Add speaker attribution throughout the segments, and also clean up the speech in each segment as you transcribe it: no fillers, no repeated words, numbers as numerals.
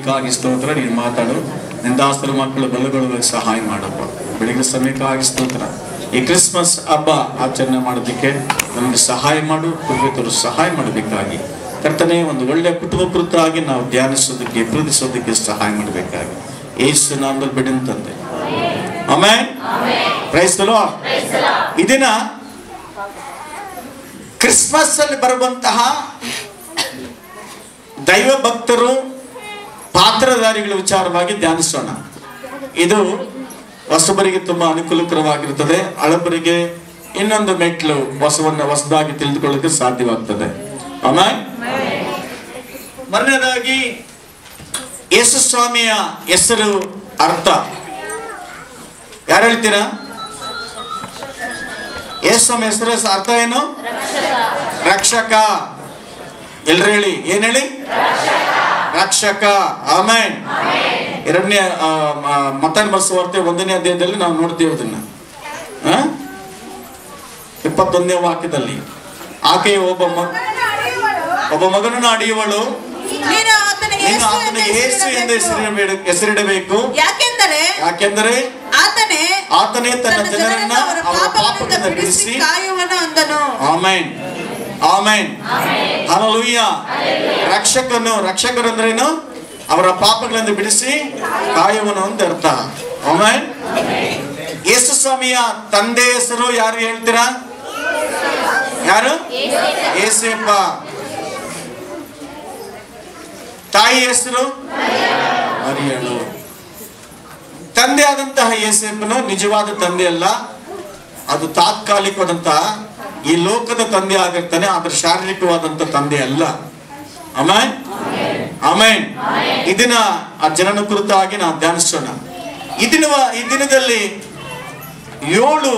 Speaker 1: ಸಮಯಕ್ಕಾಗಿ ಸ್ತೋತ್ರ. ನೀನು ಮಾತಾಡು, ನಿಂದಾಸ್ತರ ಮಕ್ಕಳು ಬಲಗೊಳ್ಳುವುದಕ್ಕೆ ಸಹಾಯ ಮಾಡಪ್ಪ. ಬೆಳಿಗ್ಗೆ ಸಮಯಕ್ಕಾಗಿ ಸ್ತೋತ್ರ. ಈ ಕ್ರಿಸ್ಮಸ್ ಹಬ್ಬ ಆಚರಣೆ ಮಾಡೋದಕ್ಕೆ ನಮಗೆ ಸಹಾಯ ಮಾಡು, ಕುಟುಂಬದವರು ಸಹಾಯ ಮಾಡಬೇಕಾಗಿ ಕರ್ತನೆ ಒಂದು ಒಳ್ಳೆಯ ಕುಟುಂಬ ಕುರಿತಾಗಿ ನಾವು ಧ್ಯಾನಿಸೋದಕ್ಕೆ ಪ್ರೀತಿಸೋದಕ್ಕೆ ಸಹಾಯ ಮಾಡಬೇಕಾಗಿ ಯೇಸು ನಾಮದಲ್ಲಿ ಬಿಡಂತಂದೆ. ಆಮೆನ್. Praise the Lord. ಈ ದಿನ ಕ್ರಿಸ್ಮಸ್ ಅಲ್ಲಿ ಬರುವಂತಹ ದೈವ ಭಕ್ತರು ಪಾತ್ರಧಾರಿಗಳ ವಿಚಾರವಾಗಿ ಧ್ಯಾನಿಸೋಣ. ಇದು ಹೊಸಬರಿಗೆ ತುಂಬಾ ಅನುಕೂಲಕರವಾಗಿರುತ್ತದೆ, ಹಳಬರಿಗೆ ಇನ್ನೊಂದು ಮೆಟ್ಲು ಹೊಸದಾಗಿ ತಿಳಿದುಕೊಳ್ಳೋಕೆ ಸಾಧ್ಯವಾಗ್ತದೆ. ಆಮೆನ್. ಮೊದಲನೇದಾಗಿ ಯೇಸು ಸ್ವಾಮಿಯ ಹೆಸರು ಅರ್ಥ ಯಾರು ಹೇಳ್ತೀರಾ? ಯೇಸು ಸ್ವಾಮಿ ಹೆಸರು ಅರ್ಥ ಏನು? ರಕ್ಷಕ. ಎಲ್ರು ಹೇಳಿ, ಏನ್ ಹೇಳಿ? ರಕ್ಷಕ. ಆಮೆನ್. ಎರಡನೇ ಮತ್ತಾಯನ ಬರೆಸುವಾರ್ತೆ 1ನೇ ಅಧ್ಯಾಯದಲ್ಲಿ ನಾವು ನೋಡ್ತೀವಿ ಅದನ್ನ 21ನೇ ವಾಕ್ಯದಲ್ಲಿ. ಆಕೆಯ ಒಬ್ಬ ಮಗನನ್ನು ಅಡಿಯುವಳು, ನೀನು ಆತನಿಗೆ ಯೇಸು ಎಂದು ಹೆಸರಿಡಬೇಕು, ಯಾಕೆಂದರೆ ಆತನೇ ತನ್ನ ಜನರನ್ನ ಅವರ ಪಾಪದಿಂದ ಬಿಡಿಸಿ ಕಾಯುವನು. ಆಮೆನ್. ಆಮೆನ್. ಹಲ್ಲೆಲೂಯಾ. ರಕ್ಷಕರು ಅಂದ್ರೇನು? ಅವರ ಪಾಪಗಳಿಂದ ಬಿಡಿಸಿ ಕಾಯುವನು ಅಂತ ಅರ್ಥ. ಆಮೆನ್. ಯೇಸು ಸ್ವಾಮಿಯ ತಂದೆ ಹೆಸರು ಯಾರು ಹೇಳ್ತೀರಾ? ಯಾರು? ಯೇಸಪ್ಪ. ತಾಯಿ ಹೆಸರು ಮರಿಯಳು. ತಂದೆ ಆದಂತಹ ಯೇಸಪ್ಪನು ನಿಜವಾದ ತಂದೆ ಅಲ್ಲ, ಅದು ತಾತ್ಕಾಲಿಕವಾದಂತಹ ಈ ಲೋಕದ ತಂದೆ ಆಗಿರ್ತಾನೆ, ಆದ್ರೆ ಶಾರೀರಿಕವಾದಂತಹ ತಂದೆ ಅಲ್ಲ. ಆಮೆನ್. ಆಮೆನ್. ಇದನ್ನ ಆ ಜನನ ಕುರಿತಾಗಿ ನಾವು ಧ್ಯಾನಿಸೋಣ. ಈ ದಿನದಲ್ಲಿ 7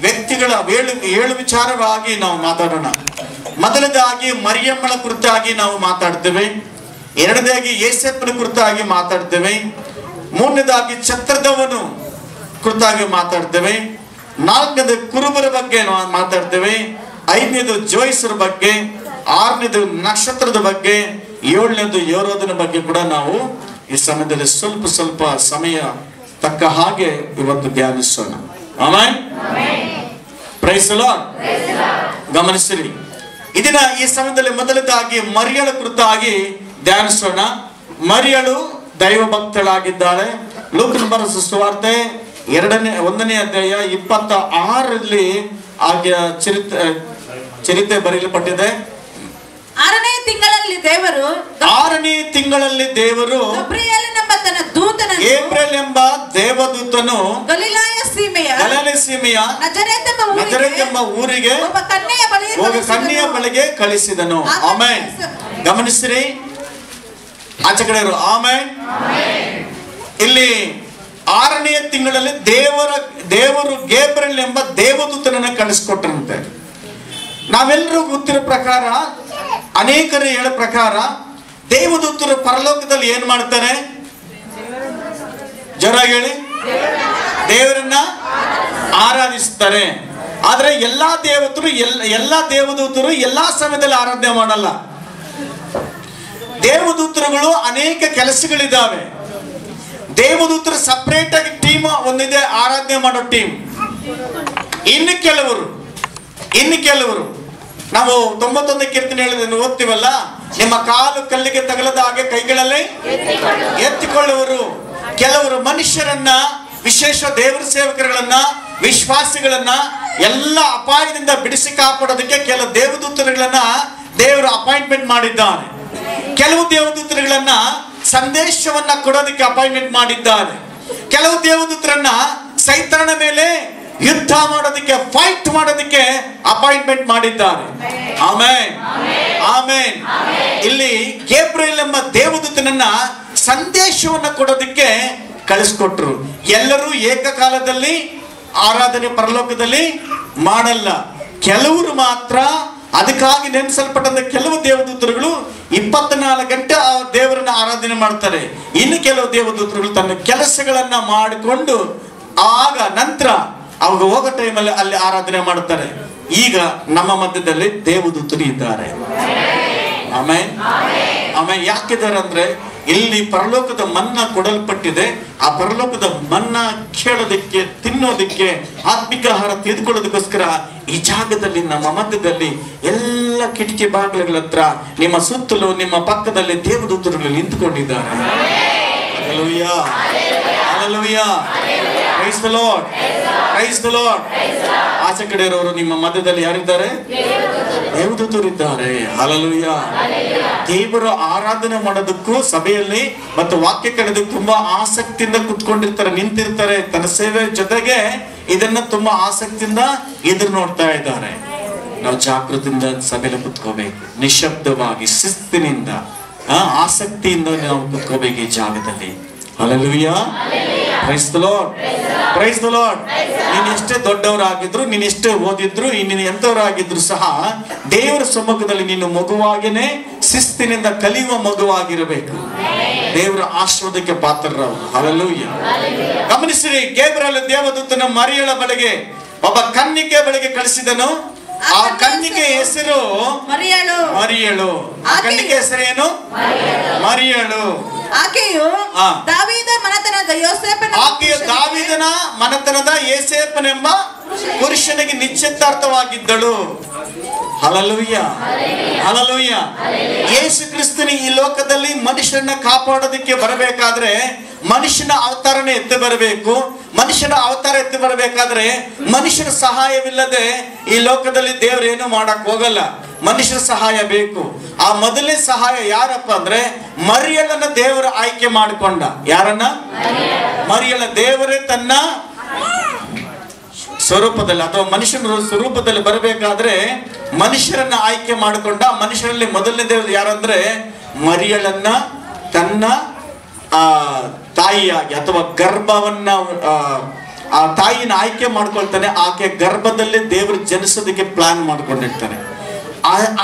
Speaker 1: ವ್ಯಕ್ತಿಗಳ 7 ವಿಚಾರವಾಗಿ ನಾವು ಮಾತಾಡೋಣ. ಮೊದಲನೇದಾಗಿ ಮರಿಯಮ್ಮಳ ಕುರಿತಾಗಿ ನಾವು ಮಾತಾಡ್ತೇವೆ. ಎರಡನೇದಾಗಿ ಯೇಸಪ್ಪನ ಕುರಿತಾಗಿ ಮಾತಾಡ್ತೇವೆ. ಮೂರನೇದಾಗಿ ಛತ್ರದವನು ಕುರಿತಾಗಿ ಮಾತಾಡ್ತೇವೆ. ನಾಲ್ಕನೇದು ಕುರುಬರ ಬಗ್ಗೆ ಮಾತಾಡ್ತೇವೆ. ಐದನೇದು ಜೋಯಿಸರ ಬಗ್ಗೆ. ಆರನೇದು ನಕ್ಷತ್ರದ ಬಗ್ಗೆ. ಏಳನೇದು ಯೋರೋದನ ಬಗ್ಗೆ ಕೂಡ ನಾವು ಈ ಸಮಯದಲ್ಲಿ ಸ್ವಲ್ಪ ಸಮಯ ತಕ್ಕ ಹಾಗೆ ಇವತ್ತು ಧ್ಯಾನಿಸೋಣ. ಆಮೆನ್. Praise the Lord. ಗಮನಿಸಿರಿ, ಇದನ್ನ ಈ ಸಮಯದಲ್ಲಿ ಮೊದಲದಾಗಿ ಮರಿಯಳ ಕುರಿತಾಗಿ ಧ್ಯಾನಿಸೋಣ. ಮರಿಯಳು ದೈವ ಭಕ್ತಳಾಗಿದ್ದಾಳೆ. ಲೂಕನ ಬರೆದ ಸುವಾರ್ತೆ 1ನೇ ಅಧ್ಯಾಯ 26ರಲ್ಲಿ ಆಕೆಯ ಚರಿತ್ರೆ ಬರೆಯಲ್ಪಟ್ಟಿದೆ.
Speaker 2: 6ನೇ ತಿಂಗಳಲ್ಲಿ ದೇವರು
Speaker 1: ಗೇಬ್ರಿಯೇಲ್ ಎಂಬ ದೇವದೂತನು ಗಲಿಲಾಯ ಸೀಮೆಯ ನಜರೇತ್ ಎಂಬ ಊರಿಗೆ ಕನ್ಯೆಯ ಬಳಿಗೆ ಕಳಿಸಿದನು. ಆಮೆನ್. ಗಮನಿಸಿರಿ, ಆಚೆ ಕಡೆ ಇರು. ಆಮೆನ್. ಇಲ್ಲಿ 6ನೇ ತಿಂಗಳಲ್ಲಿ ದೇವರು ಗೇಬ್ರಿಯೇಲ್ ಎಂಬ ದೇವದೂತನನ್ನು ಕಳಿಸ್ಕೊಟ್ರಂತೆ. ನಾವೆಲ್ಲರೂ ಗೊತ್ತಿರೋ ಪ್ರಕಾರ, ಅನೇಕರು ಹೇಳೋ ಪ್ರಕಾರ, ದೇವದೂತರು ಪರಲೋಕದಲ್ಲಿ ಏನ್ ಮಾಡ್ತಾರೆ? ಜೋರಾಗಿ ಹೇಳಿ. ದೇವರನ್ನ ಆರಾಧಿಸ್ತಾರೆ. ಆದ್ರೆ ಎಲ್ಲಾ ದೇವದೂತರು ಎಲ್ಲಾ ಸಮಯದಲ್ಲಿ ಆರಾಧನೆ ಮಾಡಲ್ಲ. ದೇವದೂತರುಗಳು ಅನೇಕ ಕೆಲಸಗಳಿದ್ದಾವೆ. ದೇವದೂತರು ಸಪರೇಟ್ ಆಗಿ ಟೀಮ್ ಒಂದಿದೆ, ಆರಾಧನೆ ಮಾಡೋ ಟೀಮ್. ಇನ್ನು ಕೆಲವರು ನಾವು 91 ಕೀರ್ತನೆ ಹೇಳಿದ ಓದ್ತೀವಲ್ಲ, ನಿಮ್ಮ ಕಾಲು ಕಲ್ಲಿಗೆ ತಗಲದ ಹಾಗೆ ಕೈಗಳಲ್ಲಿ ಎತ್ತಿಕೊಳ್ಳುವರು. ಕೆಲವರು ಮನುಷ್ಯರನ್ನ, ವಿಶೇಷ ದೇವರ ಸೇವಕರುಗಳನ್ನ, ವಿಶ್ವಾಸಿಗಳನ್ನ ಎಲ್ಲ ಅಪಾಯದಿಂದ ಬಿಡಿಸಿ ಕಾಪಾಡೋದಕ್ಕೆ ಕೆಲವು ದೇವದೂತರುಗಳನ್ನ ದೇವರು ಅಪಾಯಿಂಟ್ಮೆಂಟ್ ಮಾಡಿದ್ದಾನೆ. ಕೆಲವು ದೇವದೂತರುಗಳನ್ನ ಸಂದೇಶವನ್ನ ಕೊಡೋದಕ್ಕೆ ಅಪಾಯಿಂಟ್ಮೆಂಟ್ ಮಾಡಿದ್ದಾರೆ. ಕೆಲವು ದೇವದೂತರನ್ನ ಸೈತಾನನ ಮೇಲೆ ಯುದ್ಧ ಮಾಡೋದಕ್ಕೆ, ಫೈಟ್ ಮಾಡೋದಕ್ಕೆ ಅಪಾಯಿಂಟ್ಮೆಂಟ್ ಮಾಡಿದ್ದಾರೆ. ಆಮೆನ್. ಆಮೆನ್. ಇಲ್ಲಿ ಗೇಬ್ರಿಯೇಲ್ ಎಂಬ ದೇವದೂತನನ್ನ ಸಂದೇಶವನ್ನ ಕೊಡೋದಕ್ಕೆ ಕಳಿಸ್ಕೊಟ್ರು. ಎಲ್ಲರೂ ಏಕಕಾಲದಲ್ಲಿ ಆರಾಧನೆ ಪರಲೋಕದಲ್ಲಿ ಮಾಡಲ್ಲ. ಕೆಲವರು ಮಾತ್ರ, ಅದಕ್ಕಾಗಿ ನೆನೆಸಲ್ಪಟ್ಟಂತ ಕೆಲವು ದೇವದೂತರುಗಳು 24 ಗಂಟೆ ಆ ದೇವರನ್ನ ಆರಾಧನೆ ಮಾಡ್ತಾರೆ. ಇನ್ನು ಕೆಲವು ದೇವದೂತರುಗಳು ತನ್ನ ಕೆಲಸಗಳನ್ನ ಮಾಡಿಕೊಂಡು ನಂತರ ಅವಾಗ ಹೋಗೋ ಟೈಮಲ್ಲಿ ಅಲ್ಲಿ ಆರಾಧನೆ ಮಾಡ್ತಾರೆ. ಈಗ ನಮ್ಮ ಮಧ್ಯದಲ್ಲಿ ದೇವದೂತರು ಇದ್ದಾರೆ. ಆಮೇಲೆ ಯಾಕಿದ್ದಾರೆ ಅಂದ್ರೆ ಇಲ್ಲಿ ಪರಲೋಕದ ಮನ್ನಾ ಕೊಡಲ್ಪಟ್ಟಿದೆ. ಆ ಪರಲೋಕದ ಮನ್ನಾ ಕೇಳೋದಕ್ಕೆ, ತಿನ್ನೋದಕ್ಕೆ, ಆತ್ಮಿಕ ಆಹಾರ ತೆಗೆದುಕೊಳ್ಳೋದಕ್ಕೋಸ್ಕರ ಈ ಜಾಗದಲ್ಲಿ, ನಮ್ಮ ಮಧ್ಯದಲ್ಲಿ, ಎಲ್ಲ ಕಿಟಕಿ ಬಾಗಿಲುಗಳ ಹತ್ರ, ನಿಮ್ಮ ಸುತ್ತಲೂ, ನಿಮ್ಮ ಪಕ್ಕದಲ್ಲಿ ದೇವದೂತರುಗಳು ನಿಂತುಕೊಂಡಿದ್ದಾರೆ. Hallelujah, hallelujah, praise the Lord, praise the Lord. ಆಚೆ ಕಡೆ ಇರೋರು ನಿಮ್ಮ ಮಧ್ಯದಲ್ಲಿ ಯಾರಿದ್ದಾರೆ? ದೇವದೂತರಿದ್ದಾರೆ. ಹಲ್ಲೆಲೂಯಾ. ದೇವರ ಆರಾಧನೆ ಮಾಡೋದಕ್ಕೂ ಸಭೆಯಲ್ಲಿ ಮತ್ತು ವಾಕ್ಯ ಕೇಳೋದಕ್ಕೆ ತುಂಬಾ ಆಸಕ್ತಿಯಿಂದ ಕುತ್ಕೊಂಡಿರ್ತಾರೆ, ನಿಂತಿರ್ತಾರೆ. ತನ್ನ ಸೇವೆ ಜೊತೆಗೆ ಇದನ್ನ ತುಂಬಾ ಆಸಕ್ತಿಯಿಂದ ಎದುರು ನೋಡ್ತಾ ಇದ್ದಾರೆ. ನಾವು ಜಾಗೃತಿಯಿಂದ ಸಭೆಯಲ್ಲಿ ಕುತ್ಕೋಬೇಕು, ನಿಶಬ್ದವಾಗಿ, ಶಿಸ್ತಿನಿಂದ, ಆಸಕ್ತಿಯಿಂದ ನಾವು ಕುತ್ಕೋಬೇಕು ಈ ಜಾಗದಲ್ಲಿ. Hallelujah, praise the Lord, praise the Lord. ನೀನ್ ಎಷ್ಟೇ ದೊಡ್ಡವರಾಗಿದ್ರು, ನೀನ್ ಎಷ್ಟೇ ಓದಿದ್ರು, ನೀನು ಎಂತವರಾಗಿದ್ರು ಸಹ ದೇವರ ಸಮ್ಮುಖದಲ್ಲಿ ನೀನು ಮಗುವಾಗಿನೇ ಶಿಸ್ತಿನಿಂದ ಕಲಿಯುವ ಮಗುವಾಗಿರಬೇಕು. ದೇವರ ಆಶೀರ್ವಾದಕ್ಕೆ ಪಾತ್ರರಾವು. ಹಲ್ಲೆಲೂಯಾ. ಗಮನಿಸಿರಿ, ಗೇಬ್ರಿಯಲ್ ದೇವದೂತನ ಮರಿಯಳ ಬಳಿಗೆ, ಒಬ್ಬ ಕನ್ನಿಕೆ ಬಳಿಗೆ ಕಳಿಸಿದನು. ಆ ಕನ್ನಿಕೆ ಹೆಸರು ಮರಿಯಳು. ಆ ಕನ್ನಿಕೆ ಹೆಸರೇನು? ಮರಿಯಳು.
Speaker 2: ಆಕೆಯು ದಾವೀದ ಮನೆತನದ ಯೋಸೇಫನೆಂಬ ಪುರುಷನಿಗೆ ನಿಶ್ಚಿತಾರ್ಥವಾಗಿದ್ದಳು. Hallelujah, hallelujah. ಯೇಸು ಕ್ರಿಸ್ತನು ಈ ಲೋಕದಲ್ಲಿ ಮನುಷ್ಯರನ್ನ ಕಾಪಾಡೋದಕ್ಕೆ ಬರಬೇಕಾದ್ರೆ ಮನುಷ್ಯನ ಅವತಾರನೇ ಎತ್ತಿ ಬರಬೇಕು. ಮನುಷ್ಯನ ಅವತಾರ ಎತ್ತಿ ಬರಬೇಕಾದ್ರೆ ಮನುಷ್ಯನ ಸಹಾಯವಿಲ್ಲದೆ ಈ ಲೋಕದಲ್ಲಿ ದೇವರು ಏನು ಮಾಡಕ್ ಹೋಗಲ್ಲ. ಮನುಷ್ಯರ ಸಹಾಯ ಬೇಕು. ಆ ಮೊದಲನೇ ಸಹಾಯ ಯಾರಪ್ಪ ಅಂದ್ರೆ ಮರಿಯಳನ್ನ ದೇವರು ಆಯ್ಕೆ ಮಾಡಿಕೊಂಡ. ಯಾರನ್ನ? ಮರಿಯಳ. ದೇವರೇ ತನ್ನ ಸ್ವರೂಪದಲ್ಲಿ ಅಥವಾ ಮನುಷ್ಯನ ಸ್ವರೂಪದಲ್ಲಿ ಬರಬೇಕಾದ್ರೆ ಮನುಷ್ಯರನ್ನ ಆಯ್ಕೆ ಮಾಡಿಕೊಂಡ. ಮನುಷ್ಯರಲ್ಲಿ ಮೊದಲನೇ ದೇವರು ಯಾರಂದ್ರೆ ಮರಿಯಳನ್ನ ತನ್ನ ತಾಯಿಯಾಗಿ ಅಥವಾ ಗರ್ಭವನ್ನ ಆ ತಾಯಿನ ಆಯ್ಕೆ ಮಾಡ್ಕೊಳ್ತಾನೆ. ಆಕೆ ಗರ್ಭದಲ್ಲಿ ದೇವರು ಜನಿಸೋದಕ್ಕೆ ಪ್ಲಾನ್ ಮಾಡ್ಕೊಂಡಿರ್ತಾನೆ.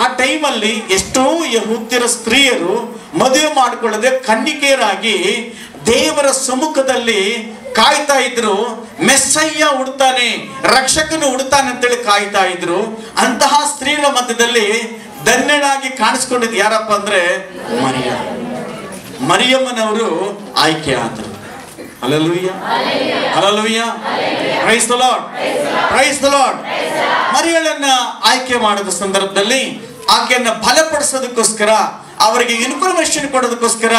Speaker 2: ಆ ಟೈಮಲ್ಲಿ ಎಷ್ಟೋ ಯಹೂದ್ಯರ ಸ್ತ್ರೀಯರು ಮದುವೆ ಮಾಡಿಕೊಳ್ಳದೆ ಕನ್ನಿಕೆಯರಾಗಿ ದೇವರ ಸಮ್ಮುಖದಲ್ಲಿ ಕಾಯ್ತಾ ಇದ್ರು. ಮೆಸ್ಸಯ್ಯ ಹುಡ್ತಾನೆ, ರಕ್ಷಕನು ಹುಡ್ತಾನೆ ಅಂತೇಳಿ ಕಾಯ್ತಾ ಇದ್ರು. ಅಂತಹ ಸ್ತ್ರೀಗಳ ಮಧ್ಯದಲ್ಲಿ ಧನ್ಯನಾಗಿ ಕಾಣಿಸ್ಕೊಂಡಿದ್ದು ಯಾರಪ್ಪ ಅಂದ್ರೆ ಮರಿಯಮ್ಮನವರು ಆಯ್ಕೆ ಆದರು. Hallelujah, hallelujah, praise the Lord, praise the Lord. ಮರಿಯಳನ್ನ ಆಯ್ಕೆ ಮಾಡಿದ ಸಂದರ್ಭದಲ್ಲಿ ಆಕೆಯನ್ನ ಬಲಪಡಿಸೋದಕ್ಕೋಸ್ಕರ, ಅವರಿಗೆ ಇನ್ಫಾರ್ಮೇಶನ್ ಕೊಡೋದಕ್ಕೋಸ್ಕರ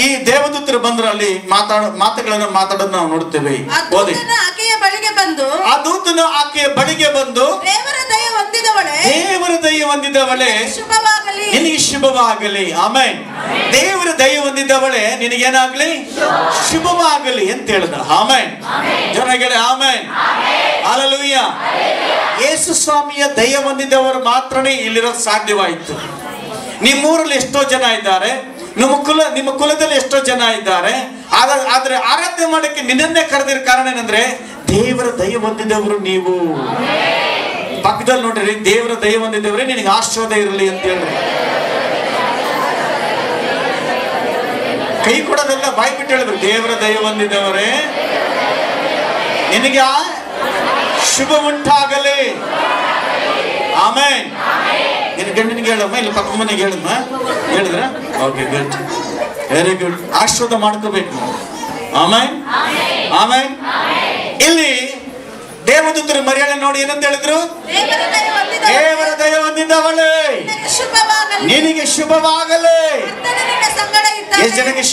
Speaker 2: ಈ ದೇವದೂತರು ಬಂದ್ರು. ಅಲ್ಲಿ ಮಾತುಗಳನ್ನು ಮಾತಾಡೋದು ನಾವು ನೋಡ್ತೇವೆ. ಓದಿ. ಆ ದೂತನು ಆಕೆಯ ಬಳಿಗೆ ಬಂದು, ದೇವರ ದಯೆ ಹೊಂದಿದವಳೇ ನಿನಗೆ ಶುಭವಾಗಲಿ. ಆಮೆನ್. ದೇವರ ದಯೆ ಹೊಂದಿದವಳೇ ನಿನಗೇನಾಗ್ಲಿ? ಶುಭವಾಗಲಿ ಅಂತ ಹೇಳಿದ. ಆಮೆನ್. ಜನಗಳೇ ಆಮೆನ್, ಹಲ್ಲೆಲೂಯಾ. ಯೇಸು ಸ್ವಾಮಿಯ ದಯೆ ಹೊಂದಿದವರು ಮಾತ್ರನೇ ಇಲ್ಲಿರೋದು ಸಾಧ್ಯವಾಯಿತು. ನಿಮ್ಮೂರಲ್ಲಿ ಎಷ್ಟೋ ಜನ ಇದ್ದಾರೆ, ನಿಮ್ಮ ಕುಲದಲ್ಲಿ ಎಷ್ಟೋ ಜನ ಇದ್ದಾರೆ. ಆದ್ರೆ ಆರಾಧನೆ ಮಾಡಕ್ಕೆ ನಿನ್ನನ್ನೇ ಕರೆದಿರೋ ಕಾರಣ ಏನಂದ್ರೆ ದೇವರ ದಯೆ ಹೊಂದಿದವರು ನೀವು. ಪಕ್ಕದಲ್ಲಿ ನೋಡ್ರಿ, ದೇವರ ದಯೆ ಹೊಂದಿದವರೇ ನಿನಗೆ ಆಶೀರ್ವಾದ ಇರಲಿ ಅಂತ ಹೇಳ್ರಿ. ಕೈ ಕೊಡೋದೆಲ್ಲ ಬಾಯಿ ಬಿಟ್ಟು ಹೇಳಿದ್ರು, ದೇವರ ದಯೆ ಹೊಂದಿದವರೇ ನಿನಗೆ ಶುಭ ಉಂಟಾಗಲಿ. ಆಮೆನ್. ನಿನ್ನ ಗಂಡನಿಗೆ ಹೇಳಮ್ಮ, ಇಲ್ಲಿ ಪಕ್ಕ ಮನೆಗೆ ಹೇಳಮ್ಮ. ಹೇಳಿದ್ರ? Okay, good, very good. ಆಶೀರ್ವಾದ ಮಾಡ್ಕೋಬೇಕು. Amen, amen. ಇಲ್ಲಿ ದೇವದೂತರು ಮರಿಯಳ ನೋಡಿ ಏನಂತ ಹೇಳಿದ್ರು? ದೇವರ ದಯೆ ಹೊಂದಿದವಳೇ ನಿನಗೆ ಶುಭವಾಗಲಿ. ಎಷ್ಟು ಜನಕ್ಕೆ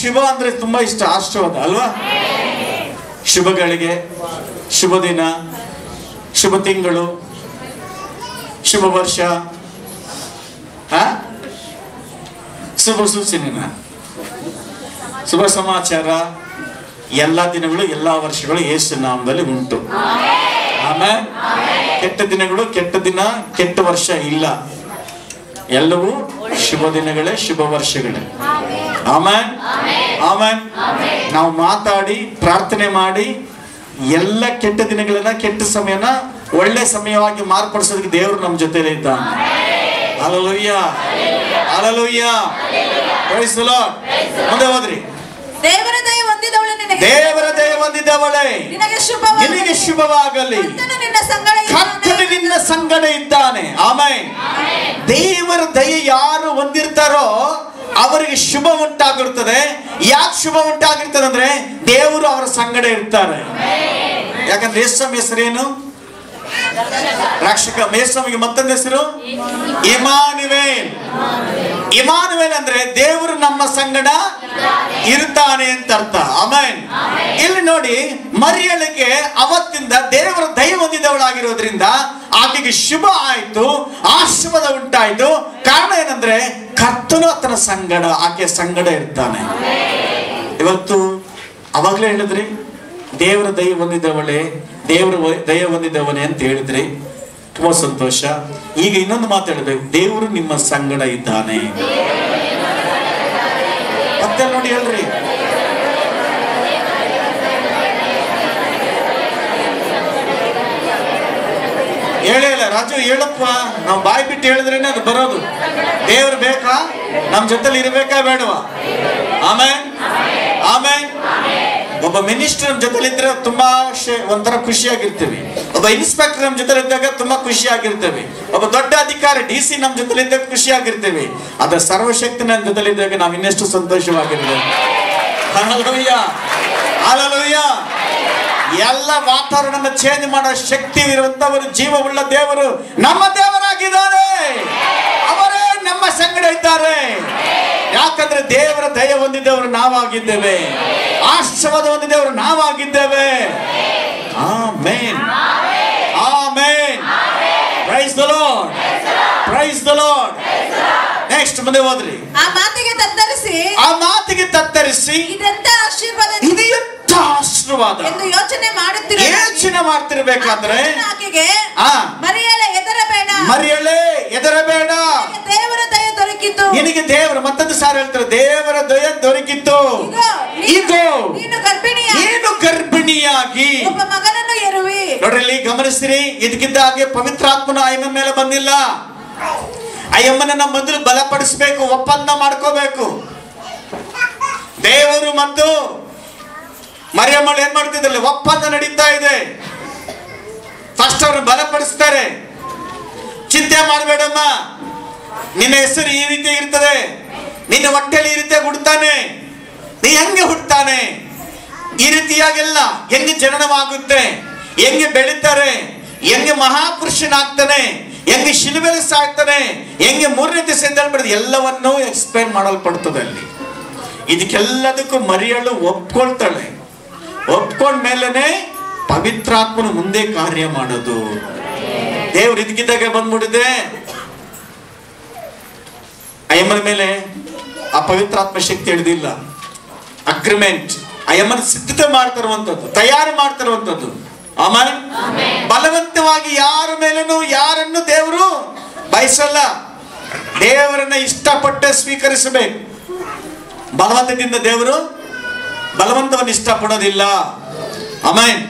Speaker 2: ಶುಭ ಅಂದ್ರೆ ತುಂಬಾ ಇಷ್ಟ, ಆಶೀರ್ವಾದ ಅಲ್ವಾ? ಶುಭಗಳಿಗೆ, ಶುಭ ದಿನ, ಶುಭ ತಿಂಗಳು, ಶುಭ ವರ್ಷ, ಶುಭ ಸೂಚನೆ, ಶುಭ ಸಮಾಚಾರ, ಎಲ್ಲ ದಿನಗಳು ಎಲ್ಲ ವರ್ಷಗಳು ಯೇಸು ನಾಮದಲ್ಲಿ ಉಂಟು. ಆಮೇಲೆ ಕೆಟ್ಟ ದಿನಗಳು, ಕೆಟ್ಟ ದಿನ, ಕೆಟ್ಟ ವರ್ಷ ಇಲ್ಲ. ಎಲ್ಲವೂ ಶುಭ ದಿನಗಳೇ, ಶುಭ ವರ್ಷಗಳೇ. Amen, amen. ನಾವು ಮಾತಾಡಿ ಪ್ರಾರ್ಥನೆ ಮಾಡಿ ಎಲ್ಲ ಕೆಟ್ಟ ದಿನಗಳನ್ನ, ಕೆಟ್ಟ ಸಮಯನ ಒಳ್ಳೆ ಸಮಯವಾಗಿ ಮಾರ್ಪಡಿಸೋದಕ್ಕೆ ದೇವರು ನಮ್ಮ ಜೊತೆಲೇ ಇದ್ದಾನೆ. Hallelujah, hallelujah, praise the Lord. ಮುಂದೆ ಹೋದ್ರಿ. ದೇವರ ದಯೆ ಹೊಂದಿದವಳೇ
Speaker 1: ನಿನಗೆ ಶುಭವಾಗಲಿ. ಕರ್ತನು ನಿನ್ನ ಸಂಗಡ ಇದ್ದಾನೆ. ಆಮೆನ್. ದೇವರ ದಯೆ ಯಾರು ಹೊಂದಿರ್ತಾರೋ
Speaker 2: ಅವರಿಗೆ ಶುಭ ಉಂಟಾಗಿರುತ್ತದೆ. ಯಾಕೆ ಶುಭ ಉಂಟಾಗಿರ್ತದೆ ಅಂದ್ರೆ ದೇವರು ಅವರ ಸಂಗಡ ಇರ್ತಾರೆ. ಯಾಕಂದ್ರೆ ಯೇಸುವಿನ ಹೆಸರೇನು? ರಕ್ಷಕ. ಯೇಸುವಿಗೆ ಮತ್ತೊಂದು ಹೆಸರು ಇಮ್ಮಾನುವೇಲ್. ಇಮ್ಮಾನುವೇಲ್ ಅಂದ್ರೆ ದೇವರು ನಮ್ಮ ಸಂಗಡ ಇರ್ತಾನೆ ಅಂತ ಅರ್ಥ. ಆಮೆನ್. ಇಲ್ಲಿ ನೋಡಿ, ಮರಿಯಳಿಗೆ ಅವತ್ತಿಂದ ದೇವರ ದಯ ಹೊಂದಿದವಳಾಗಿರೋದ್ರಿಂದ ಆಕೆಗೆ ಶುಭ ಆಯ್ತು, ಆಶೀರ್ವಾದ ಉಂಟಾಯ್ತು. ಕಾರಣ ಏನಂದ್ರೆ ಕರ್ತನು ಆತನ ಸಂಗಡ, ಆಕೆ ಸಂಗಡ ಇರ್ತಾನೆ. ಇವತ್ತು ಅವಾಗ್ಲೇ ಹೇಳಿದ್ರಿ, ದೇವರ ದಯ ಹೊಂದಿದವಳೇ, ದೇವರ ದಯ ಹೊಂದಿದವನೇ ಅಂತ ಹೇಳಿದ್ರಿ. ತುಂಬಾ ಸಂತೋಷ. ಈಗ ಇನ್ನೊಂದು ಮಾತು ಹೇಳ್ಬೇಕು, ದೇವರು ನಿಮ್ಮ ಸಂಗಡ ಇದ್ದಾನೆ. ಮತ್ತೆ ನೋಡಿ ಹೇಳ್ರಿ, ಹೇಳಿಲ್ಲ ರಾಜು, ಹೇಳಪ್ಪ. ನಾವು ಬಾಯಿ ಬಿಟ್ಟು ಹೇಳಿದ್ರೇನೆ ಅದು ಬರೋದು. ದೇವ್ರು ಬೇಕಾ? ನಮ್ ಜೊತೆಲಿ ಇರ್ಬೇಕಾ ಬೇಡವಾ? ಆಮೇನ್ ಆಮೇನ್. ಒಬ್ಬ ಮಿನಿಸ್ಟರ್ ನಮ್ಮ ಜೊತೆಲಿ ಇದ್ರೆ ತುಂಬಾ ಒಂಥರ ಖುಷಿಯಾಗಿರ್ತೀವಿ. ಒಬ್ಬ ಇನ್ಸ್ಪೆಕ್ಟರ್ ನಮ್ಮ ಜೊತೆ ಇದ್ದಾಗ ತುಂಬಾ ಖುಷಿಯಾಗಿರ್ತೇವೆ. ಒಬ್ಬ ದೊಡ್ಡ ಅಧಿಕಾರಿ DC ನಮ್ಮ ಜೊತೆಲಿ ಇದ್ದಾಗ ಖುಷಿಯಾಗಿರ್ತೇವೆ. ಅದ್ರ ಸರ್ವಶಕ್ತಿ ನಮ್ಮ ಜೊತೆಲಿ ಇದ್ದಾಗ ನಾವು ಇನ್ನೆಷ್ಟು ಸಂತೋಷವಾಗಿರ್ತೇವೆ. Hallelujah, hallelujah. ಎಲ್ಲ ವಾತಾವರಣ ಚೇಂಜ್ ಮಾಡೋ ಶಕ್ತಿ ಇರುವಂತವರು, ಜೀವವುಳ್ಳ ದೇವರು ನಮ್ಮ ದೇವರಾಗಿದ್ದಾರೆ. ಅವರೇ ನಮ್ಮ ಸಂಗಡ ಇದ್ದಾರೆ. ಯಾಕಂದ್ರೆ ದೇವರ ದಯ ಹೊಂದಿದವರು ನಾವಾಗಿದ್ದೇವೆ, ಆಶೀರ್ವಾದ ಹೊಂದಿದವರು ನಾವಾಗಿದ್ದೇವೆ. Amen, amen. Praise the Lord, praise the Lord. Next ಮುಂದೆ ಹೋದ್ರಿ.
Speaker 3: ಆ ಮಾತಿಗೆ ತತ್ತರಿಸಿ,
Speaker 2: ಆ ಮಾತಿಗೆ ತತ್ತರಿಸಿ,
Speaker 3: ಇದೆಂತ ಆಶೀರ್ವಾದ,
Speaker 2: ಇದು ಎಂತ ಆಶೀರ್ವಾದ
Speaker 3: ಎಂದು ಯೋಚನೆ
Speaker 2: ಮಾಡ್ತಿರ್ಬೇಕಾದ್ರೆ
Speaker 3: ಆಕೆಗೆ ಮರಿಯಳೇ ಹೆದರಬೇಡ,
Speaker 2: ಮರಿಯಳೇ ಹೆದರಬೇಡ,
Speaker 3: ದೇವರ ದಯ ದೊರಕಿತು.
Speaker 2: ನಿನಗೆ ದೇವರ, ಮತ್ತೊಂದು ಸಾರಿ ಹೇಳ್ತಾರೆ, ದೇವರ ದಯ ದೊರಕಿತು.
Speaker 3: ಇಗೋ ನೀನು ಗರ್ಭಿಣಿಯಾಗಿ ಒಬ್ಬ ಮಗನನ್ನು ಹೆರುವಿ.
Speaker 2: ನೋಡ್ರಿ, ಇಲ್ಲಿ ಗಮನಿಸ್ರಿ, ಇದಕ್ಕಿದ್ದ ಹಾಗೆ ಪವಿತ್ರಾತ್ಮನ ಅಯ್ಯಮ್ಮನ ಮೇಲೆ ಬಂದಿಲ್ಲ. ಅಯ್ಯಮ್ಮನನ್ನ ಮೊದಲು ಬಲಪಡಿಸಬೇಕು, ಒಪ್ಪಂದ ಮಾಡ್ಕೋಬೇಕು. ದೇವರು ಮತ್ತು ಮರಿಯಮ್ಮಳು ಏನ್ ಮಾಡ್ತಿದ್ರಲ್ಲಿ, ಒಪ್ಪಂದ ನಡೀತಾ ಇದೆ. ಫಸ್ಟ್ ಅವ್ರನ್ನ ಬಲಪಡಿಸ್ತಾರೆ. ಚಿಂತೆ ಮಾಡಬೇಡಮ್ಮ, ನಿನ್ನ ಹೆಸರು ಈ ರೀತಿ ಇರ್ತದೆ, ನಿನ್ನ ಹೊಟ್ಟೆಲಿ ಈ ರೀತಿಯಾಗಿ ಹುಡ್ತಾನೆ, ನೀ ಹೆಂಗೆ ಹುಡ್ತಾನೆ, ಈ ರೀತಿಯಾಗೆಲ್ಲ ಹೆಂಗೆ ಜನನವಾಗುತ್ತೆ, ಹೆಂಗೆ ಬೆಳೀತಾರೆ, ಹೆಂಗೆ ಮಹಾಪುರುಷನಾಗ್ತಾನೆ, ಹೆಂಗೆ ಶಿಲುಬೆಲೆ ಸಾಯ್ತಾನೆ, ಹೆಂಗೆ 3ನೇ ದಿವಸ ಎದ್ದೇಳ್ಬಿಡುದು, ಎಲ್ಲವನ್ನೂ ಎಕ್ಸ್ಪ್ಲೈನ್ ಮಾಡಲ್ಪಡ್ತದೆ ಅಲ್ಲಿ. ಇದಕ್ಕೆಲ್ಲದಕ್ಕೂ ಮರಿಯಳು ಒಪ್ಕೊಳ್ತಾಳೆ. ಒಪ್ಕೊಂಡ್ಮೇಲೆ ಪವಿತ್ರಾತ್ಮನು ಮುಂದೆ ಕಾರ್ಯ ಮಾಡೋದು. ದೇವ್ರು ಇದಕ್ಕಿದ್ದಾಗ ಬಂದ್ಬಿಟ್ಟಿದೆ. ಅಯ್ಯಮ್ಮನ ಮೇಲೆ ಆ ಪವಿತ್ರಾತ್ಮ ಶಕ್ತಿ ಹಿಡಿದಿಲ್ಲ. ಅಗ್ರಿಮೆಂಟ್, ಅಯ್ಯಮ್ಮನ ಸಿದ್ಧತೆ ಮಾಡ್ತಿರುವಂತದ್ದು, ತಯಾರು ಮಾಡ್ತಿರುವಂತದ್ದು. ಆಮೇಲೆ ಬಲವಂತವಾಗಿ ಯಾರ ಮೇಲೂ ಯಾರನ್ನು ದೇವರು ಬಯಸಲ್ಲ. ದೇವರನ್ನ ಇಷ್ಟಪಟ್ಟೆ ಸ್ವೀಕರಿಸಬೇಕು. ಬಲವಂತದಿಂದ ದೇವರು ಬಲವಂತವನ್ನು ಇಷ್ಟಪಡೋದಿಲ್ಲ. ಆಮೆನ್.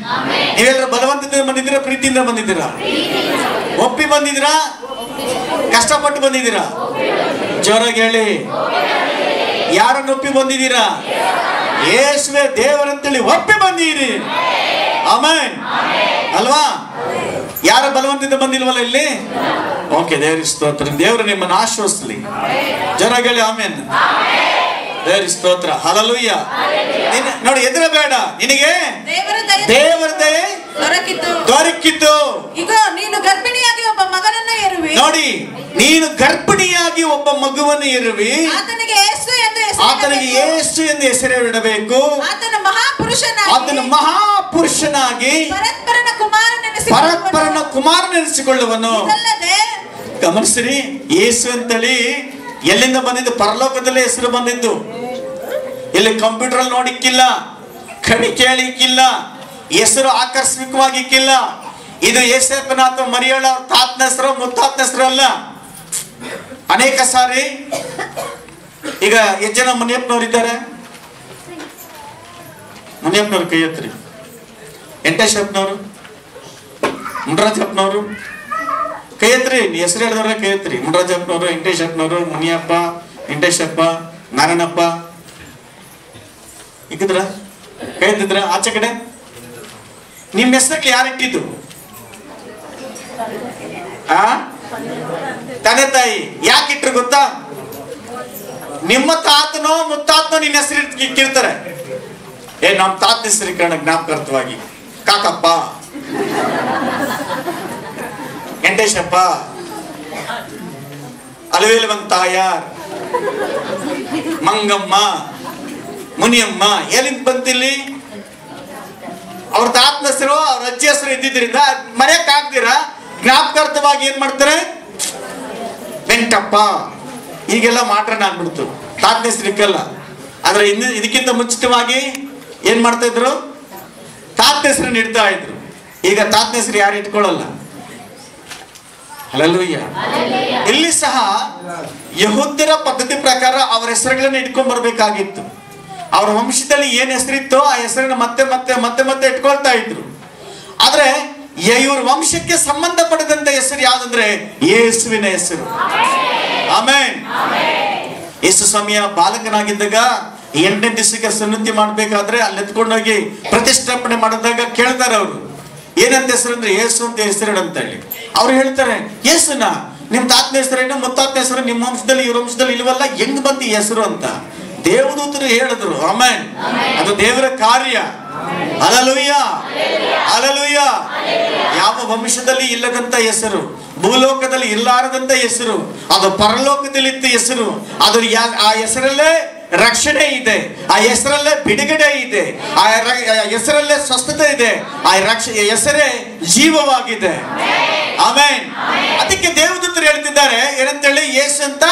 Speaker 2: ನೀವೆಲ್ಲರೂ ಬಲವಂತದಿಂದ ಬಂದಿದ್ದೀರಾ, ಪ್ರೀತಿಯಿಂದ ಬಂದಿದ್ದೀರಾ? ಒಪ್ಪಿ ಬಂದಿದ್ದೀರಾ? ಕಷ್ಟಪಟ್ಟು ಬಂದಿದ್ದೀರಾ? ಜೋರಾಗಿ ಹೇಳಿ, ಯಾರನ್ನು ಒಪ್ಪಿ ಬಂದಿದ್ದೀರಾ? ಯೇಸುವೇ ದೇವರಂತೇಳಿ ಒಪ್ಪಿ ಬಂದಿರಿ. ಆಮೆನ್ ಅಲ್ವಾ? ಯಾರ ಬಲವಂತದಿಂದ ಬಂದಿಲ್ವಲ್ಲ ಇಲ್ಲಿ? ಓಕೆ, ದೇವರ ಸ್ತೋತ್ರ. ದೇವರು ನಿಮ್ಮನ್ನು ಆಶ್ವಾಸಲಿ. ಜೋರಾಗಿ ಹೇಳಿ ಆಮೆನ್. ದೇವರ ಸ್ತೋತ್ರ. ಹಲ್ಲೆಲೂಯಾ. ನೋಡಿ, ಹೆದರಬೇಡ, ನಿನಗೆ ದೇವರ ದಯೆ ದೊರಕಿತು.
Speaker 3: ಈಗ ನೀನು ಗರ್ಭಿಣಿಯಾಗಿ ಒಬ್ಬ ಮಗನನ್ನು ಹೆರುವಿ.
Speaker 2: ನೋಡಿ, ನೀನು ಗರ್ಭಿಣಿಯಾಗಿ ಒಬ್ಬ ಮಗುವನ್ನು ಹೆರುವಿ.
Speaker 3: ಆತನಿಗೆ
Speaker 2: ಯೇಸು ಎಂದು ಹೆಸರಿಡಬೇಕು. ಆತನ ಮಹಾಪುರುಷನಾಗಿ ಪರಸ್ಪರನ ಕುಮಾರನೆನಿಸಿಕೊಳ್ಳುವನು. ಗಮನಿಸ್ರಿ, ಯೇಸು ಅಂತೇಳಿ ಎಲ್ಲಿಂದ ಬಂದಿದ್ದು? ಪರಲೋಕದಲ್ಲೇ ಹೆಸರು ಬಂದಿದ್ದು. ಇಲ್ಲಿ ಕಂಪ್ಯೂಟರ್ ಅಲ್ಲಿ ನೋಡಿಕ್ಕಿಲ್ಲ, ಕಣಿ ಕೇಳಿಕ್ಕಿಲ್ಲ, ಹೆಸರು ಆಕಸ್ಮಿಕವಾಗಿಕ್ಕಿಲ್ಲ. ಇದು ಯೇಸಪ್ಪನ ಅಥವಾ ಮರಿಯಳ ತಾತನ ಹೆಸರು, ಮುತ್ತಾತನ ಹೆಸರು ಅಲ್ಲ. ಅನೇಕ ಸಾರಿ ಈಗ ಎಷ್ಟು ಜನ ಮುನಿಯಪ್ಪನವ್ರು ಇದ್ದಾರೆ? ಮುನಿಯಪ್ಪನವ್ರು ಕೈ ಎತ್ರಿ. ವೆಂಕಟೇಶಪ್ಪನವರು, ಮುನ್ರಾಜಪ್ಪನವರು ಕೈ ಎತ್ರಿ. ಹೆಸರು ಹೇಳಿದವ್ರ ಕೈ ಎತ್ರಿ. ಮುನ್ರಾಜಪ್ಪನವರು, ವೆಂಕಟೇಶಪ್ಪನವರು, ಮುನಿಯಪ್ಪ, ವೆಂಕಟೇಶಪ್ಪ, ನಾರಾಯಣಪ್ಪ ಇಕ್ಕಿದ್ರ? ಕೈ ಎತ್ತಿದ್ರ? ಆಚೆ ಕಡೆ. ನಿಮ್ಮ ಹೆಸರಕ್ಕೆ ಯಾರಿಟ್ಟಿದ್ದು? ತಂದೆ ತಾಯಿ. ಯಾಕಿಟ್ರು ಗೊತ್ತಾ? ನಿಮ್ಮ ತಾತನೋ ಮುತ್ತಾತನೋ ನಿನ್ನ ಹೆಸರು ಇಕ್ಕಿರ್ತಾರೆ. ನಮ್ಮ ತಾತನ ಹೆಸರು ಕಣ ಜ್ಞಾಪಕಾರ್ಥವಾಗಿ ಕಾಕಪ್ಪ, ವೆಂಕಟೇಶಪ್ಪ, ಅಲವೇಲವನ್ ತಾಯಾರ್, ಮಂಗಮ್ಮ, ಮುನಿಯಮ್ಮ. ಎಲ್ಲಿಂದ ಬಂತಿಲ್ಲಿ? ಅವ್ರ ತಾತನ ಹೆಸರು ಅವ್ರ ಅಜ್ಜಿ ಹೆಸರು ಇದ್ದಿದ್ರಿಂದ ಮರೆಯಕ್ ಆಗ್ದಿರ ಜ್ಞಾಪಕಾರ್ಥವಾಗಿ ಏನ್ ಮಾಡ್ತಾರೆ? ವೆಂಕಟಪ್ಪ. ಈಗೆಲ್ಲ ಮಾಡ್ರನ್ ಆಗ್ಬಿಡ್ತು, ತಾತನ ಹೆಸರು ಇಕ್ಕಲ್ಲ. ಆದ್ರೆ ಇದಕ್ಕಿಂತ ಮುಂಚಿತವಾಗಿ ಏನ್ ಮಾಡ್ತಾ ಇದ್ರು? ತಾತನ ಹೆಸರನ್ನ ಇಡ್ತಾ ಇದ್ರು. ಈಗ ತಾತನ ಹೆಸರು ಯಾರು ಇಟ್ಕೊಳ್ಳಲ್ಲ. ಹಲ್ಲೆಲೂಯ. ಇಲ್ಲಿ ಸಹ ಯಹೂದ್ಯರ ಪದ್ಧತಿ ಪ್ರಕಾರ ಅವರ ಹೆಸರುಗಳನ್ನ ಇಟ್ಕೊಂಡ್ ಬರ್ಬೇಕಾಗಿತ್ತು. ಅವರ ವಂಶದಲ್ಲಿ ಏನ್ ಹೆಸರಿತ್ತೋ ಆ ಹೆಸರನ್ನ ಮತ್ತೆ ಮತ್ತೆ ಮತ್ತೆ ಮತ್ತೆ ಇಟ್ಕೊಳ್ತಾ ಇದ್ರು. ಆದ್ರೆ ಇವ್ರ ವಂಶಕ್ಕೆ ಸಂಬಂಧಪಟ್ಟಂತ ಹೆಸರು ಯಾವ್ದಂದ್ರೆ ಯೇಸುವಿನ ಹೆಸರು. ಆಮೆನ್. ಯೇಸು ಸಮಯ ಬಾಲಕನಾಗಿದ್ದಾಗ 8ನೇ ದಿವಸಕ್ಕೆ ಸನ್ನಿಧಿ ಮಾಡ್ಬೇಕಾದ್ರೆ ಅಲ್ಲಿ ಎತ್ಕೊಂಡೋಗಿ ಪ್ರತಿಷ್ಠಾಪನೆ ಮಾಡಿದಾಗ ಕೇಳ್ತಾರೆ ಅವರು, ಏನಂತ ಹೆಸರು ಅಂದ್ರೆ ಯೇಸು ಅಂತ ಹೆಸರು ಅಂತ ಹೇಳಿ. ಅವ್ರು ಹೇಳ್ತಾರೆ, ಯೇಸುನ ನಿಮ್ ತಾತನ ಹೆಸರೇನು ಮುತ್ತಾತನ ಹೆಸರು ನಿಮ್ಮ ವಂಶದಲ್ಲಿ ಇವ್ರ ವಂಶದಲ್ಲಿ ಇಲ್ವಲ್ಲ, ಹೆಂಗ್ ಬಂತು ಈ ಹೆಸರು ಅಂತ ದೇವದೂತರು ಹೇಳಿದ್ರು. ಆಮೆನ್. ಅದು ದೇವರ ಕಾರ್ಯ. Hallelujah, hallelujah. ಯಾವ ವಂಶದಲ್ಲಿ ಇಲ್ಲದಂತ ಹೆಸರು, ಭೂಲೋಕದಲ್ಲಿ ಇಲ್ಲಾರದಂತ ಹೆಸರು, ಅದು ಪರಲೋಕದಲ್ಲಿ ಇದ್ದ ಹೆಸರು. ಅದು ಆ ಹೆಸರಲ್ಲೇ ರಕ್ಷಣೆ ಇದೆ, ಆ ಹೆಸರಲ್ಲೇ ಬಿಡುಗಡೆ ಇದೆ, ಆ ಹೆಸರಲ್ಲೇ ಸ್ವಸ್ಥತೆ ಇದೆ, ಆ ಹೆಸರೇ ಜೀವವಾಗಿದೆ. ಆಮೆನ್. ಅದಕ್ಕೆ ದೇವದೂತರು ಹೇಳ್ತಿದ್ದಾರೆ ಏನಂತೇಳಿ, ಯೇಸು ಅಂತ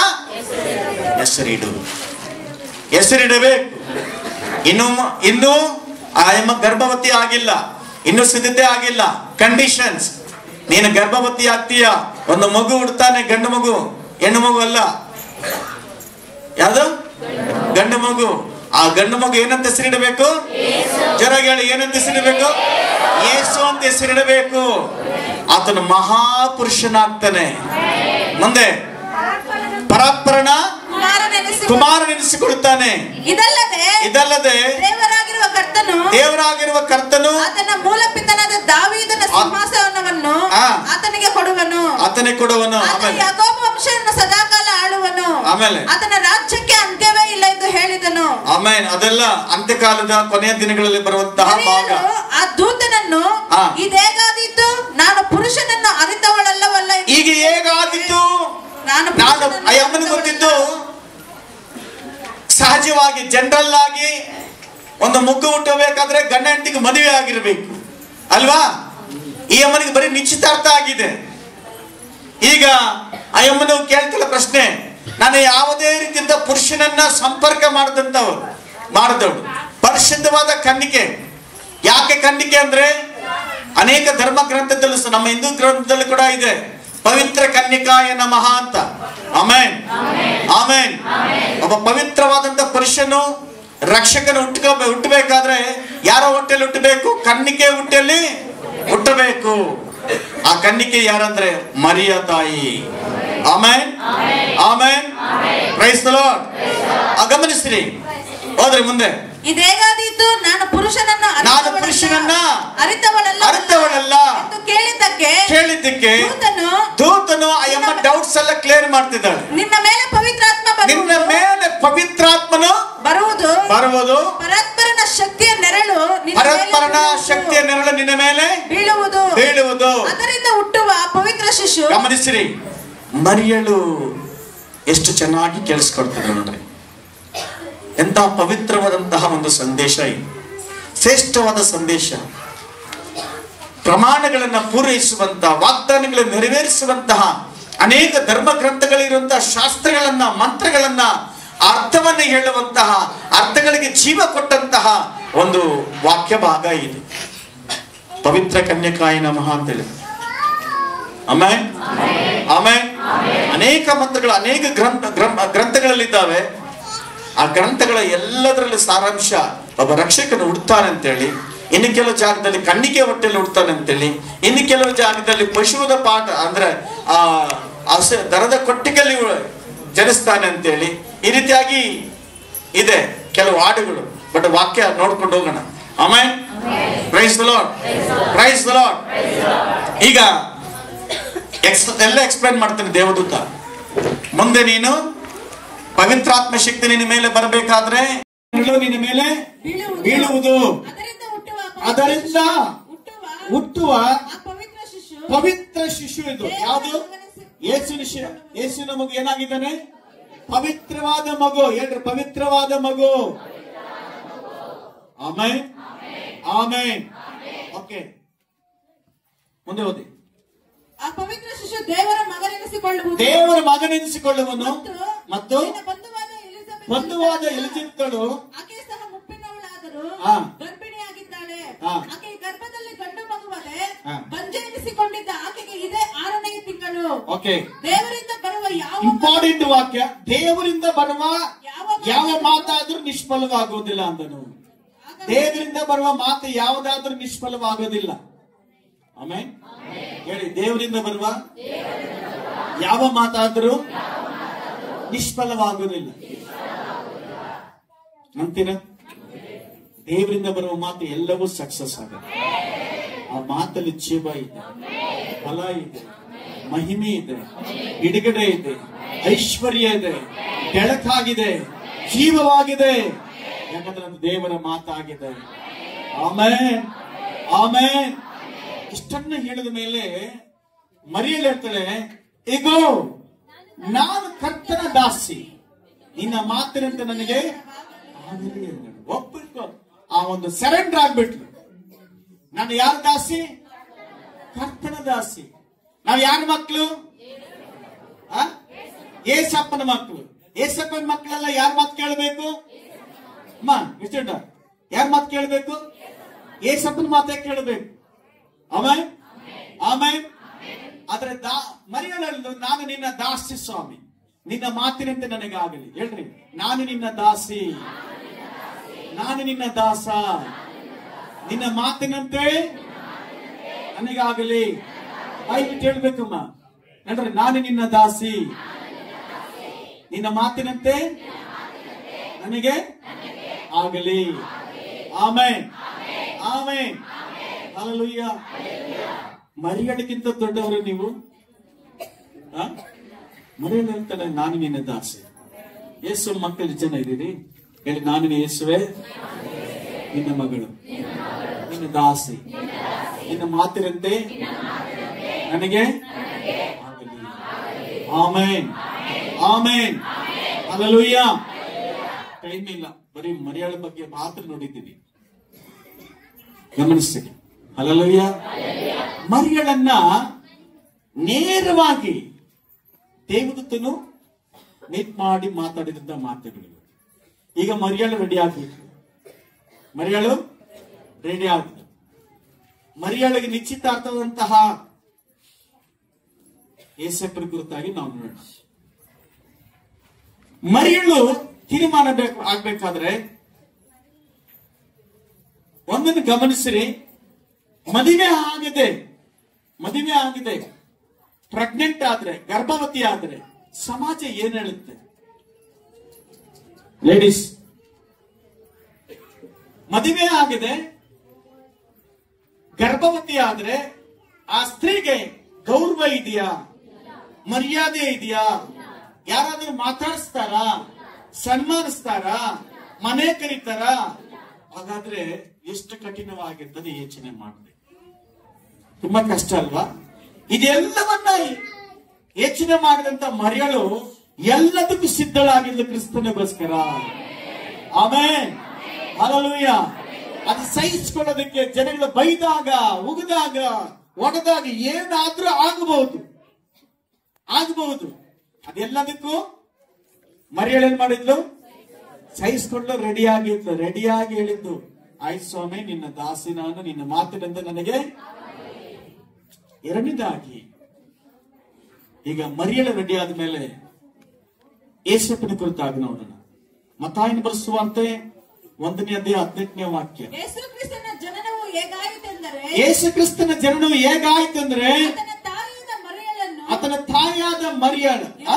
Speaker 2: ಹೆಸರಿಡು, ಹೆಸರಿಡಬೇಕು. ಇನ್ನು ಆ ಗರ್ಭವತಿ ಆಗಿಲ್ಲ, ಇನ್ನು ಸಿದ್ಧತೆ ಆಗಿಲ್ಲ. ಕಂಡೀಷನ್ಸ್. ನೀನು ಗರ್ಭವತಿ ಆಗ್ತೀಯ, ಒಂದು ಮಗು ಹುಡ್ತಾನೆ, ಗಂಡು ಮಗು, ಹೆಣ್ಣು ಮಗು ಅಲ್ಲ. ಯಾವುದು? ಗಂಡು ಮಗು. ಆ ಗಂಡು ಮಗು ಏನಂತ ಹೆಸರಿಡಬೇಕು? ಜೋರಾಗಿ ಹೇಳಿ, ಏನಂತ ಹೆಸರಿಡಬೇಕು? ಯೇಸು ಅಂತ ಹೆಸರಿಡಬೇಕು. ಆತನು ಮಹಾಪುರುಷನಾಗ್ತಾನೆ. ಮುಂದೆ ಪರಾತ್ಪರನ ಕುಮಾರನೆನಿಸಿಕೊಡುತ್ತಾನೆ. ಇದಲ್ಲದೆ ದೇವರಾಗಿರುವ ಕರ್ತನು
Speaker 3: ಆತನ ಮೂಲ ಪಿತನಾದ ದಾವೀದನ ಸಿಂಹಾಸನವನ್ನು ಆತನಿಗೆ ಕೊಡುವನು. ಯಾಕೋಬ ವಂಶವನ್ನು ಸದಾಕಾಲ ಆಳುವನು.
Speaker 2: ಆಮೇಲೆ
Speaker 3: ಆತನ ರಾಜ್ಯಕ್ಕೆ ಅಂತ್ಯವೇ ಇಲ್ಲ ಎಂದು ಹೇಳಿದನು.
Speaker 2: ಆಮೆನ್. ಅದೆಲ್ಲ ಅಂತ್ಯಕಾಲದ ಕೊನೆಯ ದಿನಗಳಲ್ಲಿ ಬರುವಂತಹ ಭಾಗ.
Speaker 3: ಆ ದೂತನನ್ನು ಇದೇಗಾದೀತು, ನಾನು ಪುರುಷನನ್ನು ಅರಿತವಳಲ್ಲವಲ್ಲ.
Speaker 2: ಈಗ ಹೇಗಾದೀತು? ನಾನು ಅಮ್ಮನಿಗೆ ಗೊತ್ತಿದ್ದು ಸಹಜವಾಗಿ ಜನರಲ್ ಆಗಿ ಒಂದು ಮಗು ಹುಟ್ಟಬೇಕಾದ್ರೆ ಗಂಡ ಹೆಂಡತಿಗೆ ಮದುವೆ ಆಗಿರ್ಬೇಕು ಅಲ್ವಾ? ಈ ಅಮ್ಮನಿಗೆ ಬರೀ ನಿಶ್ಚಿತಾರ್ಥ ಆಗಿದೆ. ಈಗ ಆ ಅಮ್ಮನ ಕೇಳ್ತಿಲ್ಲ ಪ್ರಶ್ನೆ, ನಾನು ಯಾವುದೇ ರೀತಿಯಿಂದ ಪುರುಷನನ್ನ ಸಂಪರ್ಕ ಮಾಡಿದವಳು ಪರಿಶುದ್ಧವಾದ ಕನ್ನಿಕೆ. ಯಾಕೆ ಕನ್ನಿಕೆ ಅಂದ್ರೆ ಅನೇಕ ಧರ್ಮ ಗ್ರಂಥದಲ್ಲೂ, ನಮ್ಮ ಹಿಂದೂ ಗ್ರಂಥದಲ್ಲೂ ಕೂಡ ಇದೆ, ಪವಿತ್ರ ಕನ್ನಿಕಾಯ ನಮಃ ಅಂತ. Amen, amen. ಒಬ್ಬ ಪವಿತ್ರವಾದಂತ ಪುರುಷನು ರಕ್ಷಕನ ಹುಟ್ಟಬೇಕಾದ್ರೆ ಯಾರೋ ಹೊಟ್ಟೆಯಲ್ಲಿ ಹುಟ್ಟಬೇಕು? ಕನ್ನಿಕೆ ಹುಟ್ಟೆಯಲ್ಲಿ ಹುಟ್ಟಬೇಕು. ಆ ಕನ್ನಿಕೆ ಯಾರಂದ್ರೆ ಮರಿಯ ತಾಯಿ. Amen, amen. Praise the Lord. ಗಮನಿಸ್ರಿ, ಹೋದ್ರೆ ಮುಂದೆ.
Speaker 3: ಇದೇಗಾದೀತು, ನಾನು ಪುರುಷನನ್ನ ಅರಿತವಳಲ್ಲ ಎಂದು ಕೇಳಿದ್ದಕ್ಕೆ
Speaker 2: ದೂತನು ಅಯ್ಯಮ್ಮ ಡೌಟ್ಸ್ ಎಲ್ಲ ಕ್ಲಿಯರ್ ಮಾಡ್ತಿದ್ದಾಳೆ.
Speaker 3: ನಿನ್ನ ಮೇಲೆ
Speaker 2: ಪವಿತ್ರಾತ್ಮನು ಬರುವುದು,
Speaker 3: ಪರಸ್ಪರನ ಶಕ್ತಿಯ ನೆರಳು
Speaker 2: ನಿನ್ನ ಮೇಲೆ ಬೀಳುವುದು.
Speaker 3: ಅದರಿಂದ ಹುಟ್ಟುವ ಪವಿತ್ರ ಶಿಶು.
Speaker 2: ಗಮನಿಸಿರಿ, ಮರಿಯಳು ಎಷ್ಟು ಚೆನ್ನಾಗಿ ಕೇಳಿಸ್ಕೊಳ್ತಿದ್ರು ನೋಡ್ರಿ. ಎಂತಹ ಪವಿತ್ರವಾದಂತಹ ಒಂದು ಸಂದೇಶ ಇದು, ಶ್ರೇಷ್ಠವಾದ ಸಂದೇಶ. ಪ್ರಮಾಣಗಳನ್ನ ಪೂರೈಸುವಂತಹ, ವಾಗ್ದಾನಗಳನ್ನು ನೆರವೇರಿಸುವಂತಹ ಅನೇಕ ಧರ್ಮ ಗ್ರಂಥಗಳಿರುವಂತಹ ಶಾಸ್ತ್ರಗಳನ್ನ, ಮಂತ್ರಗಳನ್ನ, ಅರ್ಥವನ್ನು ಹೇಳುವಂತಹ, ಅರ್ಥಗಳಿಗೆ ಜೀವ ಕೊಟ್ಟಂತಹ ಒಂದು ವಾಕ್ಯ ಭಾಗ ಇದು. ಪವಿತ್ರ ಕನ್ಯಕಾಯ ನಮಃ ಅಂತೇಳಿ. Amen, amen. ಅನೇಕ ಮಂತ್ರಗಳು, ಅನೇಕ ಗ್ರಂಥಗಳಲ್ಲಿದ್ದಾವೆ. ಆ ಗ್ರಂಥಗಳ ಎಲ್ಲದರಲ್ಲಿ ಸಾರಾಂಶ ಒಬ್ಬ ರಕ್ಷಕನು ಹುಡ್ತಾನೆ ಅಂತೇಳಿ, ಇನ್ನು ಕೆಲವು ಜಾಗದಲ್ಲಿ ಕಣ್ಣಿಗೆ ಹೊಟ್ಟೆಯಲ್ಲಿ ಹುಡ್ತಾನೆ ಅಂತೇಳಿ, ಇನ್ನು ಕೆಲವು ಜಾಗದಲ್ಲಿ ಪಶುವಿನ ಪಾಠ ಅಂದ್ರೆ ದರದ ಕೊಟ್ಟಿಗೆಯಲ್ಲಿ ಜನಿಸ್ತಾನೆ ಅಂತೇಳಿ, ಈ ರೀತಿಯಾಗಿ ಇದೆ ಕೆಲವು ಹಾಡುಗಳು. ಬಟ್ ವಾಕ್ಯ ನೋಡ್ಕೊಂಡು ಹೋಗೋಣ. Amen. Praise the Lord, praise the Lord. ಈಗ ಎಲ್ಲ ಎಕ್ಸ್ಪ್ಲೈನ್ ಮಾಡ್ತೀನಿ ದೇವದೂತ. ಮುಂದೆ ನೀನು ಪವಿತ್ರಾತ್ಮ ಶಕ್ತಿ ನಿನ್ನ ಮೇಲೆ ಬರಬೇಕಾದ್ರೆ ನಿನ್ನ ಮೇಲೆ ಬೀಳುವುದು, ಅದರಿಂದ ಹುಟ್ಟುವ ಪವಿತ್ರ ಶಿಶು. ಇದು ಯಾವುದು? ಯೇಸುವಿನ ಮಗು ಏನಾಗಿದ್ದಾನೆ? ಪವಿತ್ರವಾದ ಮಗು. ಹೇಳ್ರಿ, ಪವಿತ್ರವಾದ ಮಗು. Amen, amen. ಓಕೆ, ಮುಂದೆ ಓದಿ.
Speaker 3: ಆ ಪವಿತ್ರ ಶಿಶು ದೇವರ
Speaker 2: ಮಗನೆನಿಸಿಕೊಳ್ಳುವನು ಮತ್ತು ಬಂಧುವಾದ ಎಲಿಜಬೆತಳು
Speaker 3: ಆಕೆ ಸಹ ಮುಪ್ಪಿನವಳಾದರೂ ಗರ್ಭಿಣಿಯಾಗಿದ್ದಾಳೆ. ಆಕೆ ಗರ್ಭದಲ್ಲಿ ಗಂಡು ಮಗುವೇ ಬಂಜೆ ಎನಿಸಿಕೊಂಡಿದ್ದ ಆಕೆಗೆ ಇದೇ 6ನೇ ತಿಂಗಳು.
Speaker 2: ಓಕೆ,
Speaker 3: ದೇವರಿಂದ ಬರುವ ಯಾವ
Speaker 2: ಇಂಪಾರ್ಟೆಂಟ್ ವಾಕ್ಯ, ದೇವರಿಂದ ಬರುವ ಯಾವ ಮಾತಾದ್ರೂ ನಿಷ್ಫಲವಾಗುವುದಿಲ್ಲ ಅಂದನು. ದೇವರಿಂದ ಬರುವ ಮಾತು ಯಾವುದಾದ್ರೂ ನಿಷ್ಫಲವಾಗೋದಿಲ್ಲ. ಆಮೆನ್. ಹೇಳಿ, ದೇವರಿಂದ ಬರುವ ಯಾವ ಮಾತಾದ್ರೂ ನಿಷ್ಫಲವಾಗುವುದಿಲ್ಲ ಅಂತೀರ? ದೇವರಿಂದ ಬರುವ ಮಾತು ಎಲ್ಲವೂ ಸಕ್ಸಸ್ ಆಗುತ್ತೆ. ಆ ಮಾತಲ್ಲಿ ಜೀವ ಇದೆ, ಫಲ ಇದೆ, ಮಹಿಮೆ ಇದೆ, ಬಿಡುಗಡೆ ಇದೆ, ಐಶ್ವರ್ಯ ಇದೆ, ಬೆಳಕಾಗಿದೆ, ಜೀವವಾಗಿದೆ. ಯಾಕಂದ್ರೆ ಅದು ದೇವರ ಮಾತಾಗಿದೆ. Amen, amen. ಇಷ್ಟನ್ನ ಹೇಳಿದ ಮೇಲೆ ಮರಿಯಳು ಹೇಳ್ತಾಳೆ, ಇಗೋ ನಾನು ಕರ್ತನ ದಾಸಿ, ನಿನ್ನ ಮಾತಿನಂತೆ ನನಗೆ ಒಪ್ಪಿಕೊ. ಆ ಒಂದು ಸರೆಂಡರ್ ಆಗ್ಬಿಟ್ಲು. ನಾನು ಯಾರ ದಾಸಿ? ಕರ್ತನ ದಾಸಿ. ನಾವು ಯಾರ ಮಕ್ಕಳು? ಏಸಪ್ಪನ ಮಕ್ಕಳು. ಏಸಪ್ಪನ ಮಕ್ಕಳೆಲ್ಲ ಯಾರ ಮಾತು ಕೇಳಬೇಕು? ಅಮ್ಮ ಇಷ್ಟುಂಡ, ಯಾರ ಮಾತು ಕೇಳಬೇಕು? ಏಸಪ್ಪನ ಮಾತೇ ಕೇಳಬೇಕು. Amen, amen. ಆದ್ರೆ ಮರಿಯಳು, ನಾನು ನಿನ್ನ ದಾಸಿ ಸ್ವಾಮಿ, ನಿನ್ನ ಮಾತಿನಂತೆ ನನಗಾಗಲಿ. ಹೇಳ್ರಿ, ನಾನು ನಿನ್ನ ದಾಸಿ, ನಾನು ನಿನ್ನ ದಾಸ, ನಿನ್ನ ಮಾತಿನಂತೆ ನನಗಾಗಲಿ. ಆಯ್ತು ಹೇಳ್ಬೇಕಮ್ಮ. ನೋಡ್ರಿ, ನಾನು ನಿನ್ನ ದಾಸಿ, ನಿನ್ನ ಮಾತಿನಂತೆ ನನಗೆ ಆಗಲಿ. Amen, amen, hallelujah. ಮರಿಯಳಿಗಿಂತ ದೊಡ್ಡವರು ನೀವು. ಮರಿಯಳು ಹೇಳ್ತಾನೆ, ನಾನು ನಿನ್ನ ದಾಸಿ. ಯೇಸು ಮಕ್ಕಳು ಜನ ಇದ್ದೀರಿ? ಹೇಳಿ, ನಾನು ಯೇಸುವೆ ನಿನ್ನ ಮಗಳು, ನಿನ್ನ ದಾಸಿ, ನಿನ್ನ ಮಾತಿನಂತೆ ನನಗೆ ಆಗಲಿ. Amen, amen, hallelujah. ಟೈಮ್ ಇಲ್ಲ, ಬರೀ ಮರಿಯಳ ಬಗ್ಗೆ ಮಾತ್ರ ನೋಡಿದ್ದೀನಿ, ಗಮನಿಸಿ. ಹಲ್ಲೆಲೂಯ. ಮರಿಯಳನ್ನ ನೇರವಾಗಿ ದೇವದೂತನು ಮೀಟ್ ಮಾಡಿ ಮಾತಾಡಿದಂತ ಮಾತುಗಳು. ಈಗ ಮರಿಯಳು ರೆಡಿ ಆಗ್ಬೇಕು. ಮರಿಯಳು ರೆಡಿ ಆಗಿದೆ. ಮರಿಯಳಿಗೆ ನಿಶ್ಚಿತಾರ್ಥವಾದಂತಹ ಏಸಪ್ಪನ ಕುರಿತಾಗಿ ನಾವು ನೋಡೋಣ. ಮರಿಯಳು ತೀರ್ಮಾನ ಆಗ್ಬೇಕಾದ್ರೆ ಒಂದನ್ನು ಗಮನಿಸಿರಿ. ಮದುವೆ ಆಗಿದೆ, ಪ್ರೆಗ್ನೆಂಟ್ ಆದ್ರೆ, ಗರ್ಭವತಿ ಆದ್ರೆ ಸಮಾಜ ಏನ್ ಹೇಳುತ್ತೆ? ಲೇಡೀಸ್, ಮದುವೆ ಆಗಿದೆ, ಗರ್ಭವತಿ ಆದ್ರೆ ಆ ಸ್ತ್ರೀಗೆ ಗೌರವ ಇದೆಯಾ? ಮರ್ಯಾದೆ ಇದೆಯಾ? ಯಾರಾದ್ರೂ ಮಾತಾಡಿಸ್ತಾರ? ಸನ್ಮಾನಿಸ್ತಾರ? ಮನೆ ಕರೀತಾರ? ಹಾಗಾದ್ರೆ ಎಷ್ಟು ಕಠಿಣವಾಗಿರ್ತದೆ ಯೋಚನೆ ಮಾಡಬೇಕು. ತುಂಬಾ ಕಷ್ಟ ಅಲ್ವಾ? ಇದೆಲ್ಲವನ್ನ ಯೋಚನೆ ಮಾಡಿದಂತ ಮರಿಯಳು ಎಲ್ಲದಕ್ಕೂ ಸಿದ್ಧಳಾಗಿದ್ಲು ಕ್ರಿಸ್ತನಿಗೋಸ್ಕರ. Amen, hallelujah. ಅದು ಸಹಿಸಿಕೊಳ್ಳೋದಕ್ಕೆ ಜನಗಳು ಬೈದಾಗ, ಉಗಿದಾಗ, ಒಡೆದಾಗ ಏನಾದ್ರೂ ಆಗಬಹುದು. ಅದೆಲ್ಲದಕ್ಕೂ ಮರಿಯಳು ಏನ್ ಮಾಡಿದ್ಲು? ಸಹಿಸಿಕೊಳ್ಳಲು ರೆಡಿಯಾಗಿ ಹೇಳಿದ್ದು, ಆಯ್ತು ಸ್ವಾಮಿ, ನಿನ್ನ ದಾಸಿ ನಾನು, ನಿನ್ನ ಮಾತಿನಿಂದ ನನಗೆ. ಎರಡನೇದಾಗಿ, ಈಗ ಮರಿಯಳು ರೆಡಿ ಆದ್ಮೇಲೆ ಯೇಸಪ್ಪನ ಕುರಿತಾಗಿ ನೋಡೋಣ. ಮತ್ತಾಯನ ಬರೆಸುವಂತೆ 1ನೇ ಅಧ್ಯಾಯ 18ನೇ ವಾಕ್ಯ.
Speaker 3: ಯೇಸು ಕ್ರಿಸ್ತನ ಜನನವು ಹೇಗಾಯಿತೆಂದರೆ ಆತನ ತಾಯಿಯಾದ ಮರಿಯಳನ್ನು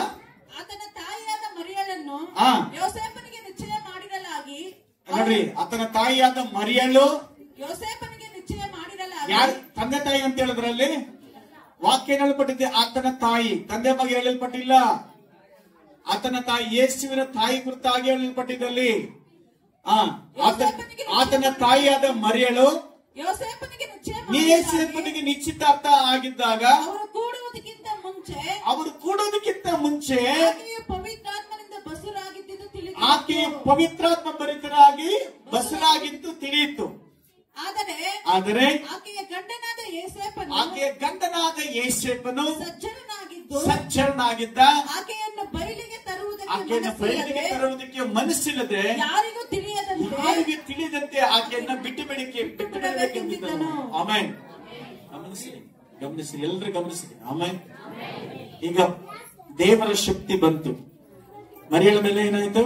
Speaker 3: ಯೋಸೇಫನಿಗೆ ನಿಶ್ಚಯ ಮಾಡಿರಲಾಗಿ.
Speaker 2: ನೋಡ್ರಿ, ಆತನ ತಾಯಿಯಾದ ಮರಿಯಳು
Speaker 3: ಯೋಸೇಫನಿಗೆ ನಿಶ್ಚಯ ಮಾಡಿರಲಾಗಿ.
Speaker 2: ಯಾರು ತಂದೆ ತಾಯಿ ಅಂತ ಹೇಳಿದ್ರಲ್ಲಿ ವಾಕ್ಯ ಹೇಳಲ್ಪಟ್ಟಿದೆ? ಆತನ ತಾಯಿ, ತಂದೆ ಬಗ್ಗೆ ಹೇಳಲ್ಪಟ್ಟಿಲ್ಲ. ಆತನ ತಾಯಿ ಯೇಸುವಿನ ತಾಯಿ ಕುರಿತಾಗಿ ಹೇಳಲ್ಪಟ್ಟಿದ್ದಲ್ಲಿ ಆತನ ತಾಯಿಯಾದ ಮರಿಯಳು ಯೋಸೇಫನಿಗೆ ನಿಶ್ಚಿತಾರ್ಥ ಆಗಿದ್ದಾಗ ಅವರು ಕೂಡುವುದಕ್ಕಿಂತ ಮುಂಚೆ ಆಕೆಯ ಪವಿತ್ರಾತ್ಮ ಭರಿತರಾಗಿ ಬಸರಾಗಿದ್ದು ತಿಳಿಯಿತು. ಆದರೆ ಆಕೆಯ ಗಂಡನಾದ ಯೋಸೇಫನು ಸಜ್ಜನನಾಗಿದ್ದ. ಆಕೆಯನ್ನು ಬಯಲಿಗೆ ತರುವುದಕ್ಕೆ ಮನಸ್ಸಿಲ್ಲದೆ ಯಾರಿಗೂ ತಿಳಿಯದಂತೆ ಆಕೆಯನ್ನ ಬಿಟ್ಟು ಬಿಡಬೇಕೆಂದಿದ್ದನು. ಆಮೆನ್. ಗಮನಿಸಿ, ಎಲ್ಲರೂ ಗಮನಿಸಿ. ಆಮೆನ್. ಈಗ ದೇವರ ಶಕ್ತಿ ಬಂತು. ಮರಿಯಳ ಮೇಲೆ ಏನಾಯ್ತು?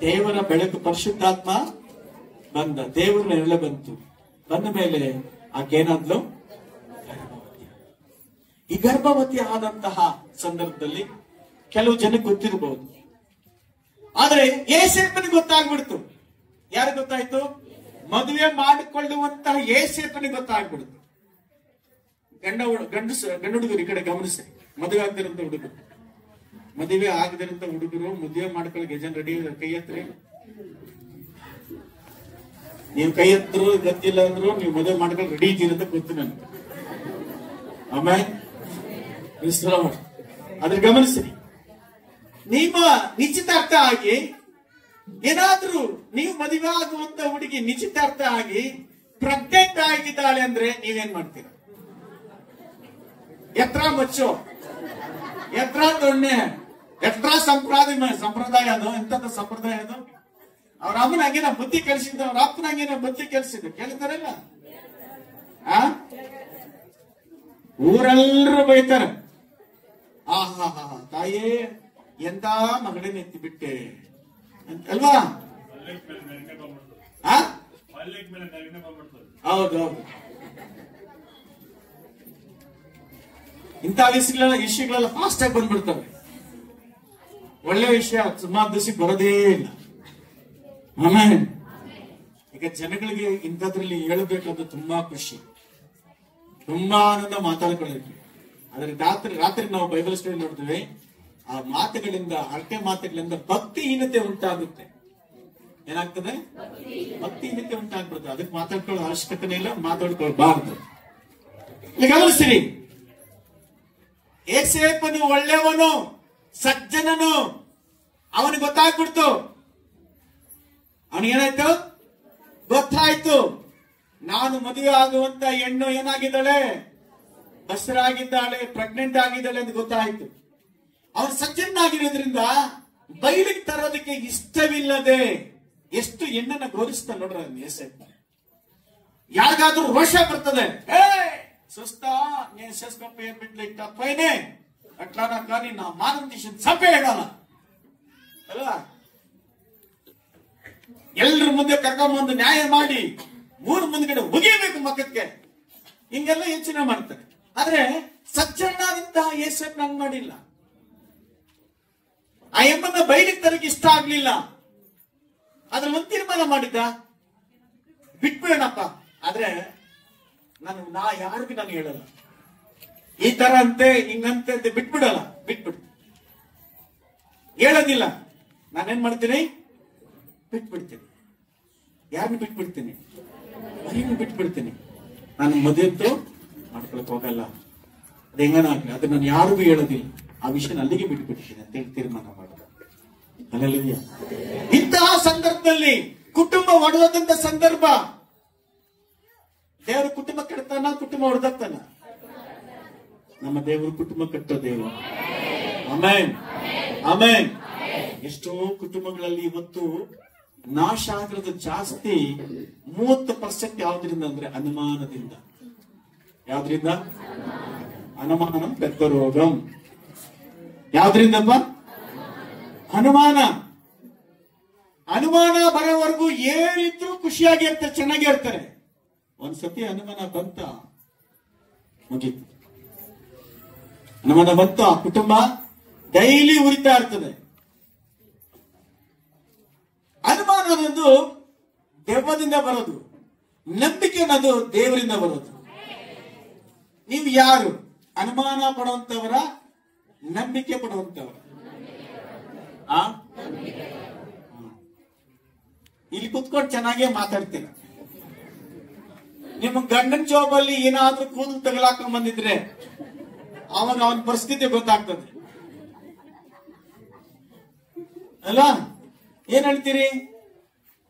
Speaker 2: ದೇವರ ಬೆಳಕು, ಪರಿಶುದ್ಧಾತ್ಮ ಬಂದ, ದೇವರ ನೆರಳು ಬಂತು. ಬಂದ ಮೇಲೆ ಆಕೆನಾದ್ಲು? ಈ ಗರ್ಭವತಿ ಆದಂತಹ ಸಂದರ್ಭದಲ್ಲಿ ಕೆಲವು ಜನಕ್ಕೆ ಗೊತ್ತಿರಬಹುದು, ಆದ್ರೆ ಯೋಸೇಫನಿಗೆ ಗೊತ್ತಾಗ್ಬಿಡ್ತು. ಯಾರು ಗೊತ್ತಾಯ್ತು? ಮದುವೆ ಮಾಡಿಕೊಳ್ಳುವಂತಹ ಯೋಸೇಫನಿಗೆ ಗೊತ್ತಾಗ್ಬಿಡ್ತು. ಗಂಡು ಹುಡುಗರು ಈ ಕಡೆ ಗಮನಿಸಿ. ಮದುವೆ ಆಗದಿರಂತ ಹುಡುಗರು, ಮದುವೆ ಆಗದಿರಂತ ಹುಡುಗರು ಮದುವೆ ಮಾಡ್ಕೊಳ್ಳಿ ಜನ ರೆಡಿ. ಕೈ ಎತ್ತರಿ. ನೀವು ಕೈ ಎತ್ತರು ಗೊತ್ತಿಲ್ಲ ಅಂದ್ರು ನೀವು ಮದುವೆ ಮಾಡ್ಕೊಂಡು ರೆಡಿ ಇದ್ದೀರಿ ಅಂತ ಗೊತ್ತು ನನಗೆ. ಆಮೇಲೆ ಅದ್ರ ಗಮನಿಸಿ. ನಿಮ್ಮ ನಿಶ್ಚಿತಾರ್ಥ ಆಗಿ ಏನಾದ್ರೂ ನೀವು ಮದುವೆ ಆಗುವಂತ ಹುಡುಗಿ ನಿಶ್ಚಿತಾರ್ಥ ಆಗಿ ಪ್ರೆಗ್ನೆಂಟ್ ಆಗಿದ್ದಾಳೆ ಅಂದ್ರೆ ನೀವೇನ್ ಮಾಡ್ತೀರ? ಎತ್ರ ಮಚ್ಚು, ಎತ್ರ ದೊಣ್ಣೆ, ಎತ್ರ ಸಂಪ್ರದಾಯ ಅದು. ಎಂತದ ಸಂಪ್ರದಾಯ ಅದು? ಅವ್ರ ಅಮ್ಮನ ಹಂಗೇನ ಬುದ್ಧಿ ಕಲಿಸಿದ್ದು, ಅವ್ರ ಅಪ್ಪನ ಹಂಗೇನ ಬುದ್ಧಿ ಕಲಿಸಿದ್ದು ಕೇಳಿದಾರಲ್ಲ. ಊರೆಲ್ಲರೂ ಬೈತಾರೆ, ಆಹಾ ತಾಯೇ ಎಂತ ಮಗಳನ್ನ ಎತ್ತಿ ಬಿಟ್ಟೆ ಅಲ್ವಾ? ಹೌದೌದು. ಇಂಥ ವಿಷಯಗಳೆಲ್ಲ ಫಾಸ್ಟ್ ಆಗಿ ಬಂದ್ಬಿಡ್ತವೆ. ಒಳ್ಳೆ ವಿಷಯ ಸುಮಾರು ದಿವಸಕ್ಕೆ ಬರೋದೇ ಇಲ್ಲ. ಆಮೇಲೆ ಈಗ ಜನಗಳಿಗೆ ಇಂಥದ್ರಲ್ಲಿ ಹೇಳಬೇಕಂದ್ರೆ ತುಂಬಾ ಖುಷಿ, ತುಂಬಾ ಆನಂದ ಮಾತಾಡ್ಕೊಳ್ಳೋಕೆ. ಆದ್ರೆ ರಾತ್ರಿ ನಾವು ಬೈಬಲ್ ಸ್ಟಡಿ ನೋಡ್ತೀವಿ, ಆ ಮಾತುಗಳಿಂದ, ಹರಟೆ ಮಾತುಗಳಿಂದ ಭಕ್ತಿಹೀನತೆ ಉಂಟಾಗುತ್ತೆ. ಏನಾಗ್ತದೆ? ಭಕ್ತಿಹೀನತೆ ಉಂಟಾಗ್ಬಿಡುತ್ತೆ. ಅದಕ್ಕೆ ಮಾತಾಡ್ಕೊಳ್ಳೋ ಅವಶ್ಯಕತೆ ಇಲ್ಲ, ಮಾತಾಡ್ಕೊಳ್ಬಾರ್ದು. ಇಲ್ಲಿ ಗಮನಿಸಿರಿ, ಯೋಸೇಫನು ಒಳ್ಳೆಯವನು, ಸಜ್ಜನನು. ಅವನಿಗೆ ಗೊತ್ತಾಗ್ಬಿಡ್ತು. ಅವನಿಗೇನಾಯ್ತು? ಗೊತ್ತಾಯ್ತು, ನಾನು ಮದುವೆ ಆಗುವಂತ ಹೆಣ್ಣು ಏನಾಗಿದ್ದಾಳೆ? ಬಸರಾಗಿದ್ದಾಳೆ, ಪ್ರೆಗ್ನೆಂಟ್ ಆಗಿದ್ದಾಳೆ ಅಂತ ಗೊತ್ತಾಯ್ತು. ಅವನು ಸಜ್ಜನಾಗಿರೋದ್ರಿಂದ ಬಯಲಿಗೆ ತರೋದಕ್ಕೆ ಇಷ್ಟವಿಲ್ಲದೆ ಎಷ್ಟು ಹೆಣ್ಣನ್ನ ಗೌರವಿಸ್ತಾ ನೋಡ್ರ ಯೋಸೇಫ. ಯಾರಿಗಾದ್ರೂ ರೋಷ ಬರ್ತದೆ, ಸುಸ್ತಾ నేను చేసుకొని బిడ్డలు తప్పైనే అట్లానా కానీ నా మానం తీసి చంపేయడాల ಅಲ್ವಾ? ಎಲ್ಲರ ಮುಂದೆ ಕರ್ಕೊಂಬಂದು ನ್ಯಾಯ ಮಾಡಿ ಮೂರು ಮುಂದ್ಗಡೆ ಒಗಿಬೇಕು ಮಕ್ಕಕ್ಕೆ, ಹಿಂಗೆಲ್ಲ ಯೋಚನೆ ಮಾಡ್ತಾರೆ. ಆದ್ರೆ ಸಜ್ಜನಾದಂತಹ ಯೋಸೇಫ ನಂಗ್ ಮಾಡಿಲ್ಲ. ಆ ಎಮ್ಮನ್ನ ಬಯಲಿಗೆ ತರಕ್ಕೆ ಇಷ್ಟ ಆಗ್ಲಿಲ್ಲ. ಅದ್ರ ಒಂದು ತೀರ್ಮಾನ ಮಾಡಿದ್ದ, ಬಿಟ್ಬಿಡೋಣಪ್ಪ. ಆದ್ರೆ ನಾ ಯಾರಿಗೂ ನಾನು ಹೇಳಲ್ಲ, ಈ ತರ ಅಂತೆ ಹಿಂಗಂತೆ ಅಂತ ಬಿಟ್ಬಿಡಲ್ಲ. ಬಿಟ್ಬಿಡ್ತೀನಿ, ಹೇಳೋದಿಲ್ಲ. ನಾನೇನ್ ಮಾಡ್ತೀನಿ? ಬಿಟ್ಬಿಡ್ತೀನಿ. ಯಾರನ್ನು ಬಿಟ್ಬಿಡ್ತೀನಿ? ಮರಿಯನ್ನು ಬಿಟ್ಬಿಡ್ತೀನಿ. ನಾನು ಮದುವೆಂತೂ ಮಾಡ್ಕೊಳಕ್ ಹೋಗಲ್ಲ. ಅದು ಹೆಂಗನಾಗ್ಲಿ, ಅದು ನಾನು ಯಾರಿಗೂ ಹೇಳೋದಿಲ್ಲ. ಆ ವಿಷಯ ಅಲ್ಲಿಗೆ ಬಿಟ್ಬಿಡ್ತೀನಿ ಅಂತ ಹೇಳಿ ತೀರ್ಮಾನ ಮಾಡೋದು. ಹಲ್ಲೆಲೂಯಾ. ಇಂತಹ ಸಂದರ್ಭದಲ್ಲಿ ಕುಟುಂಬ ಒಡೆದಂತ ಸಂದರ್ಭ, ದೇವರು ಕುಟುಂಬ ಕಟ್ತಾನ, ಕುಟುಂಬ ಹೊಡೆದಾಗ್ತಾನ? ನಮ್ಮ ದೇವರು ಕುಟುಂಬ ಕಟ್ಟೋ ದೇವರು. Amen, amen. ಎಷ್ಟೋ ಕುಟುಂಬಗಳಲ್ಲಿ ಇವತ್ತು ನಾಶ ಆಗಿರೋದು ಜಾಸ್ತಿ. 30% ಯಾವ್ದ್ರಿಂದ ಅಂದ್ರೆ ಅನುಮಾನದಿಂದ. ಯಾವ್ದ್ರಿಂದ? ಅನುಮಾನ ಪೆದ್ದ ರೋಗಂ. ಯಾವ್ದ್ರಿಂದಪ್ಪ? ಅನುಮಾನ. ಅನುಮಾನ ಬರೋವರೆಗೂ ಏನಿದ್ರು ಖುಷಿಯಾಗಿ ಇರ್ತಾರೆ, ಚೆನ್ನಾಗಿ ಇರ್ತಾರೆ. ಒಂದ್ಸತಿ ಅನುಮಾನ ಬಂತ, ಮುಗೀತು. ಅನುಮಾನ ಬಂತು, ಆ ಕುಟುಂಬ ಡೈಲಿ ಉರಿತಾ ಇರ್ತದೆ. ಅನುಮಾನ ಅನ್ನೋದು ದೆವ್ವದಿಂದ ಬರೋದು, ನಂಬಿಕೆ ಅನ್ನೋದು ದೇವರಿಂದ ಬರೋದು. ನೀವು ಯಾರು? ಅನುಮಾನ ಪಡುವಂತವರ, ನಂಬಿಕೆ ಪಡುವಂತವರ? ಇಲ್ಲಿ ಕುತ್ಕೊಂಡು ಚೆನ್ನಾಗೇ ಮಾತಾಡ್ತೀರ. ನಿಮ್ಮ ಗಂಡನ ಜಾಬಲ್ಲಿ ಏನಾದ್ರೂ ಕೂದಲು ತಗಲಾಕೊಂಡ್ ಬಂದಿದ್ರೆ ಅವಾಗ ಅವನ ಪರಿಸ್ಥಿತಿ ಗೊತ್ತಾಗ್ತದೆ ಅಲ್ಲ? ಏನ್ ಹೇಳ್ತೀರಿ?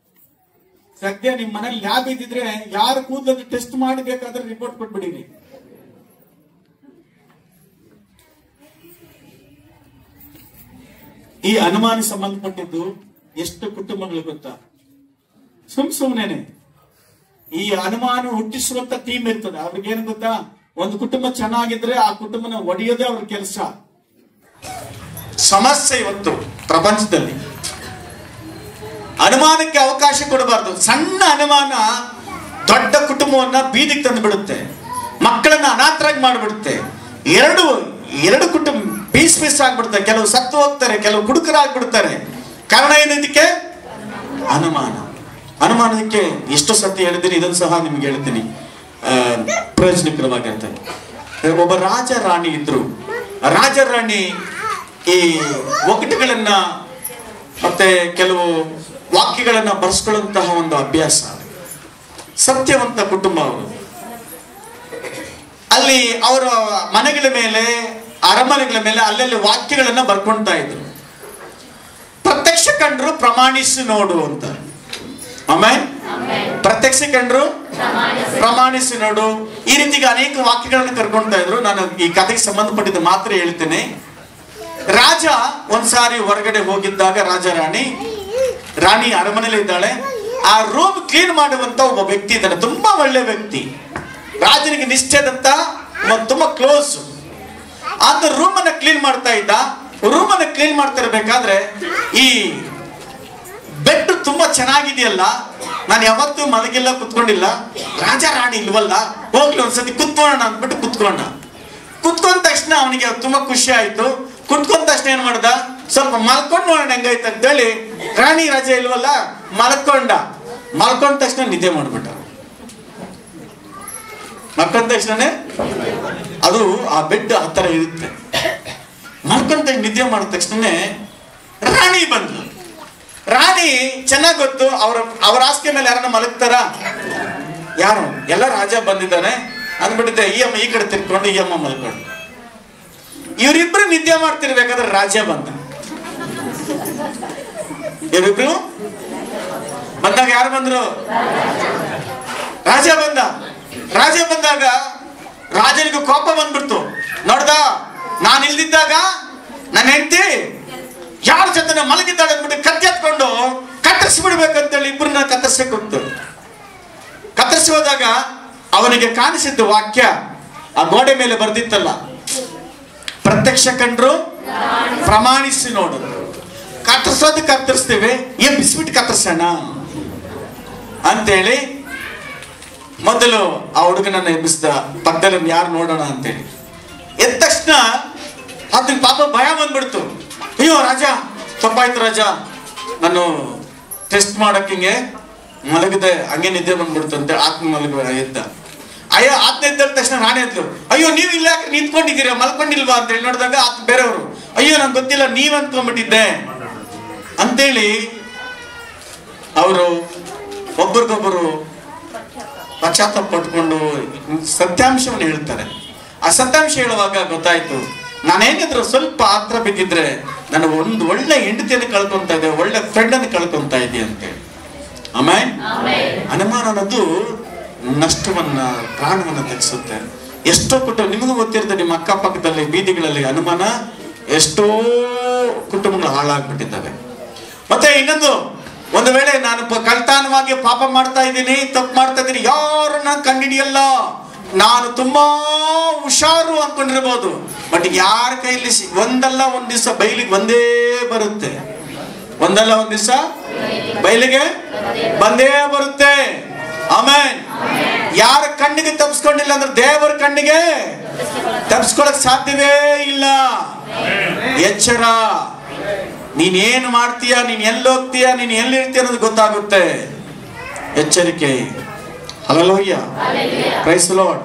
Speaker 2: ಸದ್ಯ ನಿಮ್ ಮನೇಲಿ ಲ್ಯಾಬ್ ಇದ್ದಿದ್ರೆ ಯಾರು ಕೂದಲು ಟೆಸ್ಟ್ ಮಾಡಬೇಕಾದ್ರೆ ರಿಪೋರ್ಟ್ ಕೊಟ್ಬಿಡಿರಿ. ಈ ಅನುಮಾನ ಸಂಬಂಧಪಟ್ಟಿದ್ದು ಎಷ್ಟು ಕುಟುಂಬಗಳು ಗೊತ್ತಾ? ಸುಮ್ನೆನೆ ಈ ಅನುಮಾನ ಹುಟ್ಟಿಸುವಂತ ಟೀಮ್ ಇರ್ತದೆ. ಅವ್ರಿಗೇನು ಗೊತ್ತಾ, ಒಂದು ಕುಟುಂಬ ಚೆನ್ನಾಗಿದ್ರೆ ಆ ಕುಟುಂಬನ ಒಡೆಯೋದೇ ಅವ್ರ ಕೆಲಸ. ಸಮಸ್ಯೆ ಇವತ್ತು ಪ್ರಪಂಚದಲ್ಲಿ ಅನುಮಾನಕ್ಕೆ ಅವಕಾಶ ಕೊಡಬಾರ್ದು. ಸಣ್ಣ ಅನುಮಾನ ದೊಡ್ಡ ಕುಟುಂಬವನ್ನ ಬೀದಿಗೆ ತಂದು ಬಿಡುತ್ತೆ, ಮಕ್ಕಳನ್ನ ಅನಾಥರಾಗಿ ಮಾಡಿಬಿಡುತ್ತೆ. ಎರಡು ಕುಟುಂಬ ಪೀಸ್ ಆಗ್ಬಿಡುತ್ತೆ. ಕೆಲವು ಸತ್ತು ಹೋಗ್ತಾರೆ, ಕೆಲವು ಕುಡುಕರಾಗ್ಬಿಡ್ತಾರೆ. ಕಾರಣ ಏನದಕ್ಕೆ? ಅನುಮಾನಕ್ಕೆ ಎಷ್ಟು ಸತಿ ಹೇಳಿದ್ದೀನಿ, ಇದನ್ನು ಸಹ ನಿಮ್ಗೆ ಹೇಳ್ತೀನಿ, ಪ್ರಯೋಜನಕರವಾಗಿರುತ್ತೆ. ಒಬ್ಬ ರಾಜ ರಾಣಿ ಇದ್ರು. ರಾಜ ರಾಣಿ ಈ ಒಗಟುಗಳನ್ನ ಮತ್ತೆ ಕೆಲವು ವಾಕ್ಯಗಳನ್ನ ಬರ್ಸ್ಕೊಳ್ಳುವಂತಹ ಒಂದು ಅಭ್ಯಾಸ. ಸತ್ಯವಂತ ಕುಟುಂಬ ಅವರು. ಅಲ್ಲಿ ಅವರ ಮನೆಗಳ ಮೇಲೆ, ಅರಮನೆಗಳ ಮೇಲೆ ಅಲ್ಲಲ್ಲಿ ವಾಕ್ಯಗಳನ್ನ ಬರ್ಕೊಳ್ತಾ ಇದ್ರು. ಪ್ರತ್ಯಕ್ಷ ಕಂಡ್ರು ಪ್ರಮಾಣಿಸಿ ನೋಡು ಅಂತ. ಆಮೇಲೆ ಪ್ರತ್ಯಕ್ಷ ಕಂಡ್ರು ಪ್ರಮಾಣಿಸಿ ನೋಡು, ಈ ರೀತಿಗೆ ಅನೇಕ ವಾಕ್ಯಗಳನ್ನು ಕರ್ಕೊಳ್ತಾ ಇದ್ರು. ನಾನು ಈ ಕಥೆಗೆ ಸಂಬಂಧಪಟ್ಟಿದ್ದು ಮಾತ್ರ ಹೇಳ್ತೇನೆ. ರಾಜ ಒಂದ್ಸಾರಿ ಹೊರಗಡೆ ಹೋಗಿದ್ದಾಗ ರಾಣಿ ಅರಮನೆಯಲ್ಲಿ ಇದ್ದಾಳೆ. ಆ ರೂಮ್ ಕ್ಲೀನ್ ಮಾಡುವಂತ ಒಬ್ಬ ವ್ಯಕ್ತಿ ಇದ್ದಾನೆ, ತುಂಬಾ ಒಳ್ಳೆ ವ್ಯಕ್ತಿ, ರಾಜನಿಗೆ ನಿಷ್ಠೆದಂತ, ತುಂಬಾ ಕ್ಲೋಸ್. ಅಂತ ರೂಮ್ ಅನ್ನ ಕ್ಲೀನ್ ಮಾಡ್ತಾ ಇದ್ದ. ರೂಮ್ ಅನ್ನ ಕ್ಲೀನ್ ಮಾಡ್ತಾ ಇರ್ಬೇಕಾದ್ರೆ ಈ ಬೆಡ್ ತುಂಬಾ ಚೆನ್ನಾಗಿದೆಯಲ್ಲ, ನಾನು ಯಾವತ್ತೂ ಮಲಗಿಲ್ಲ, ಕುತ್ಕೊಂಡಿಲ್ಲ, ರಾಜ ರಾಣಿ ಇಲ್ವಲ್ಲ, ಹೋಗ್ಲಿ ಒಂದ್ಸತಿ ಕುತ್ಕೊಳ್ಳೋಣ ಅಂದ್ಬಿಟ್ಟು ಕುತ್ಕೊಂಡ ತಕ್ಷಣ ಅವನಿಗೆ ತುಂಬಾ ಖುಷಿ ಆಯ್ತು. ಕುತ್ಕೊಂಡ ತಕ್ಷಣ ಏನ್ ಮಾಡ್ದ, ಸ್ವಲ್ಪ ಮಲ್ಕೊಂಡ್ ನೋಡೋಣ ಹೆಂಗೈತೆ ಅಂತೇಳಿ, ರಾಣಿ ರಾಜ ಇಲ್ವಲ್ಲ, ಮಲ್ಕೊಂಡ ತಕ್ಷಣ ನಿದ್ದೆ ಮಾಡ್ಬಿಟ್ಟ. ಮಲ್ಕೊಂಡ ತಕ್ಷಣ ಅದು ಆ ಬೆಡ್ ಆ ತರ ಇರುತ್ತೆ. ಮಲ್ಕೊಂಡ ನಿದ್ದೆ ಮಾಡಿದ ತಕ್ಷಣ ರಾಣಿ ಬಂದ್ಲು. ರಾಣಿ ಚೆನ್ನಾಗ್ ಗೊತ್ತು, ಅವ್ರ ಹಾಸಿಗೆ ಮೇಲೆ ಯಾರನ್ನ ಮಲಗ್ತಾರ, ಯಾರು ಎಲ್ಲ ರಾಜ ಬಂದಿದ್ದಾನೆ ಅಂದ್ಬಿಟ್ಟಿದ್ದೆ. ಈ ಅಮ್ಮ ಈ ಕಡೆ ತಿರ್ಕೊಂಡು ಈ ಅಮ್ಮ ಮಲ್ಕೊಂಡು, ಇವರಿಬ್ರು ನಿದ್ದೆ ಮಾಡ್ತಿರ್ಬೇಕಾದ್ರೆ ರಾಜ ಬಂದ. ಇವರಿಬ್ರು ಬಂದಾಗ ಯಾರು ಬಂದ್ರು? ರಾಜ ಬಂದಾಗ ರಾಜನಿಗೆ ಕೋಪ ಬಂದ್ಬಿಡ್ತು. ನೋಡ್ದ, ನಾನು ಇಲ್ದಿದ್ದಾಗ ನನ್ನ ಹೆಂಡತಿ ಯಾರ ಜೊತೆ ಮಲಗಿದ್ದಾಳೆ ಅಂದ್ಬಿಟ್ಟು ಕತ್ತಿ ಎತ್ಕೊಂಡು ಕತ್ತರಿಸ್ಬಿಡ್ಬೇಕಂತೇಳಿ ಇಬ್ಬರನ್ನ ಕತ್ತರಿಸಕ್ಕೆ ಹೋಗ್ತು. ಕತ್ತರಿಸಿ ಹೋದಾಗ ಅವನಿಗೆ ಕಾಣಿಸಿದ್ದು ವಾಕ್ಯ ಆ ಗೋಡೆ ಮೇಲೆ ಬರ್ದಿತ್ತಲ್ಲ, ಪ್ರತ್ಯಕ್ಷ ಕಂಡ್ರು ಪ್ರಮಾಣಿಸಿ ನೋಡು. ಕತ್ತರಿಸ್ತೀವಿ, ಏನ್ ಬಿಸ್ಬಿಟ್ಟು ಕತ್ತರಿಸೋಣ ಅಂತೇಳಿ ಮೊದಲು ಆ ಹುಡುಗನನ್ನ ಎಬ್ಬಿಸಿದ. ಪಕ್ಕದಲ್ಲಿ ಯಾರು ನೋಡೋಣ ಅಂತೇಳಿ ಎದ್ದ ತಕ್ಷಣ ಅದನ್ನ ಪಾಪ ಭಯ ಬಂದ್ಬಿಡ್ತು. ಅಯ್ಯೋ ರಾಜ, ತಪ್ಪಾಯ್ತು ರಾಜ, ನಾನು ಟೆಸ್ಟ್ ಮಾಡಕ್ ಹಿಂಗೆ ಮಲಗಿದೆ, ಹಂಗೆ ನಿದ್ದೆ ಬಂದ್ಬಿಡ್ತು ಅಂತ ಆತ್ಮ ಎದ್ದ. ಅಯ್ಯೋ ಆತ್ಮ ಎದ್ದ ತಕ್ಷಣ ನಾನೇ ಎದ್ದು, ಅಯ್ಯೋ ನೀವು ಇಲ್ಲ ನಿಂತ್ಕೊಂಡಿದ್ದೀರಾ, ಮಲ್ಕೊಂಡಿಲ್ವಾ ಅಂತ ಹೇಳಿ ನೋಡಿದಾಗ ಆತ್ಮ ಬೇರೆಯವರು, ಅಯ್ಯೋ ನಂಗೆ ಗೊತ್ತಿಲ್ಲ, ನೀವ್ ಅಂದ್ಕೊಂಡ್ಬಿಟ್ಟಿದ್ದೆ ಅಂತೇಳಿ ಅವರು ಒಬ್ಬರಿಗೊಬ್ಬರು ಪಶ್ಚಾತ್ತಾಪ ಪಟ್ಕೊಂಡು ಸತ್ಯಾಂಶವನ್ನು ಹೇಳ್ತಾರೆ. ಆ ಸತ್ಯಾಂಶ ಹೇಳುವಾಗ ಗೊತ್ತಾಯ್ತು, ನಾನೇನಿದ್ರು ಸ್ವಲ್ಪ ಆತ್ರ ಬಿದ್ದಿದ್ರೆ ನಾನು ಒಂದು ಒಳ್ಳೆ ಹೆಂಡತಿಯನ್ನು ಕಳ್ಕೊಂತ ಇದ್ದೆ, ಒಳ್ಳೆ ಫ್ರೆಂಡ್ ಅನ್ನು ಕಳ್ಕೊಂತ ಇದ್ದೆ ಅಂತೇಳಿ. ಆಮೇಲೆ ಅನುಮಾನ ಅನ್ನೋದು ನಷ್ಟವನ್ನ, ಪ್ರಾಣವನ್ನ ತೆಗೆಸುತ್ತೆ. ಎಷ್ಟೋ ನಿಮಗೂ ಗೊತ್ತಿರುತ್ತೆ, ನಿಮ್ಮ ಅಕ್ಕಪಕ್ಕದಲ್ಲಿ ಬೀದಿಗಳಲ್ಲಿ ಅನುಮಾನ ಎಷ್ಟೋ ಕುಟುಂಬಗಳು ಹಾಳಾಗ್ಬಿಟ್ಟಿದ್ದಾವೆ. ಮತ್ತೆ ಇನ್ನೊಂದು, ಒಂದು ವೇಳೆ ನಾನು ಕಳ್ತನವಾಗಿ ಪಾಪ ಮಾಡ್ತಾ ಇದ್ದೀನಿ, ತಪ್ಪು ಮಾಡ್ತಾ ಇದ್ದೀನಿ, ಯಾರನ್ನ ಕಂಡಿಡಿಯಲ್ಲ, ನಾನು ತುಂಬಾ ಹುಷಾರು ಅನ್ಕೊಂಡಿರ್ಬೋದು, ಬಟ್ ಯಾರ ಕೈಲಿ ಒಂದಲ್ಲ ಒಂದ್ ದಿವಸ ಬಯಲಿಗೆ ಬಂದೇ ಬರುತ್ತೆ. ಒಂದಲ್ಲ ಒಂದ್ ದಿವಸ ಬಯಲಿಗೆ ಬಂದೇ ಬರುತ್ತೆ. ಆಮೇಲೆ ಯಾರ ಕಣ್ಣಿಗೆ ತಪ್ಪಿಸ್ಕೊಂಡಿಲ್ಲ ಅಂದ್ರೆ ದೇವರ ಕಣ್ಣಿಗೆ ತಪ್ಪಿಸ್ಕೊಳಕ್ ಸಾಧ್ಯವೇ ಇಲ್ಲ. ಎಚ್ಚರ. ನೀನೇನು ಮಾಡ್ತೀಯ, ನೀನ್ ಎಲ್ಲಿ ಹೋಗ್ತೀಯ, ನೀನ್ ಎಲ್ಲಿರ್ತೀಯ ಅನ್ನೋದು ಗೊತ್ತಾಗುತ್ತೆ. ಎಚ್ಚರಿಕೆ. Hallelujah, praise the Lord.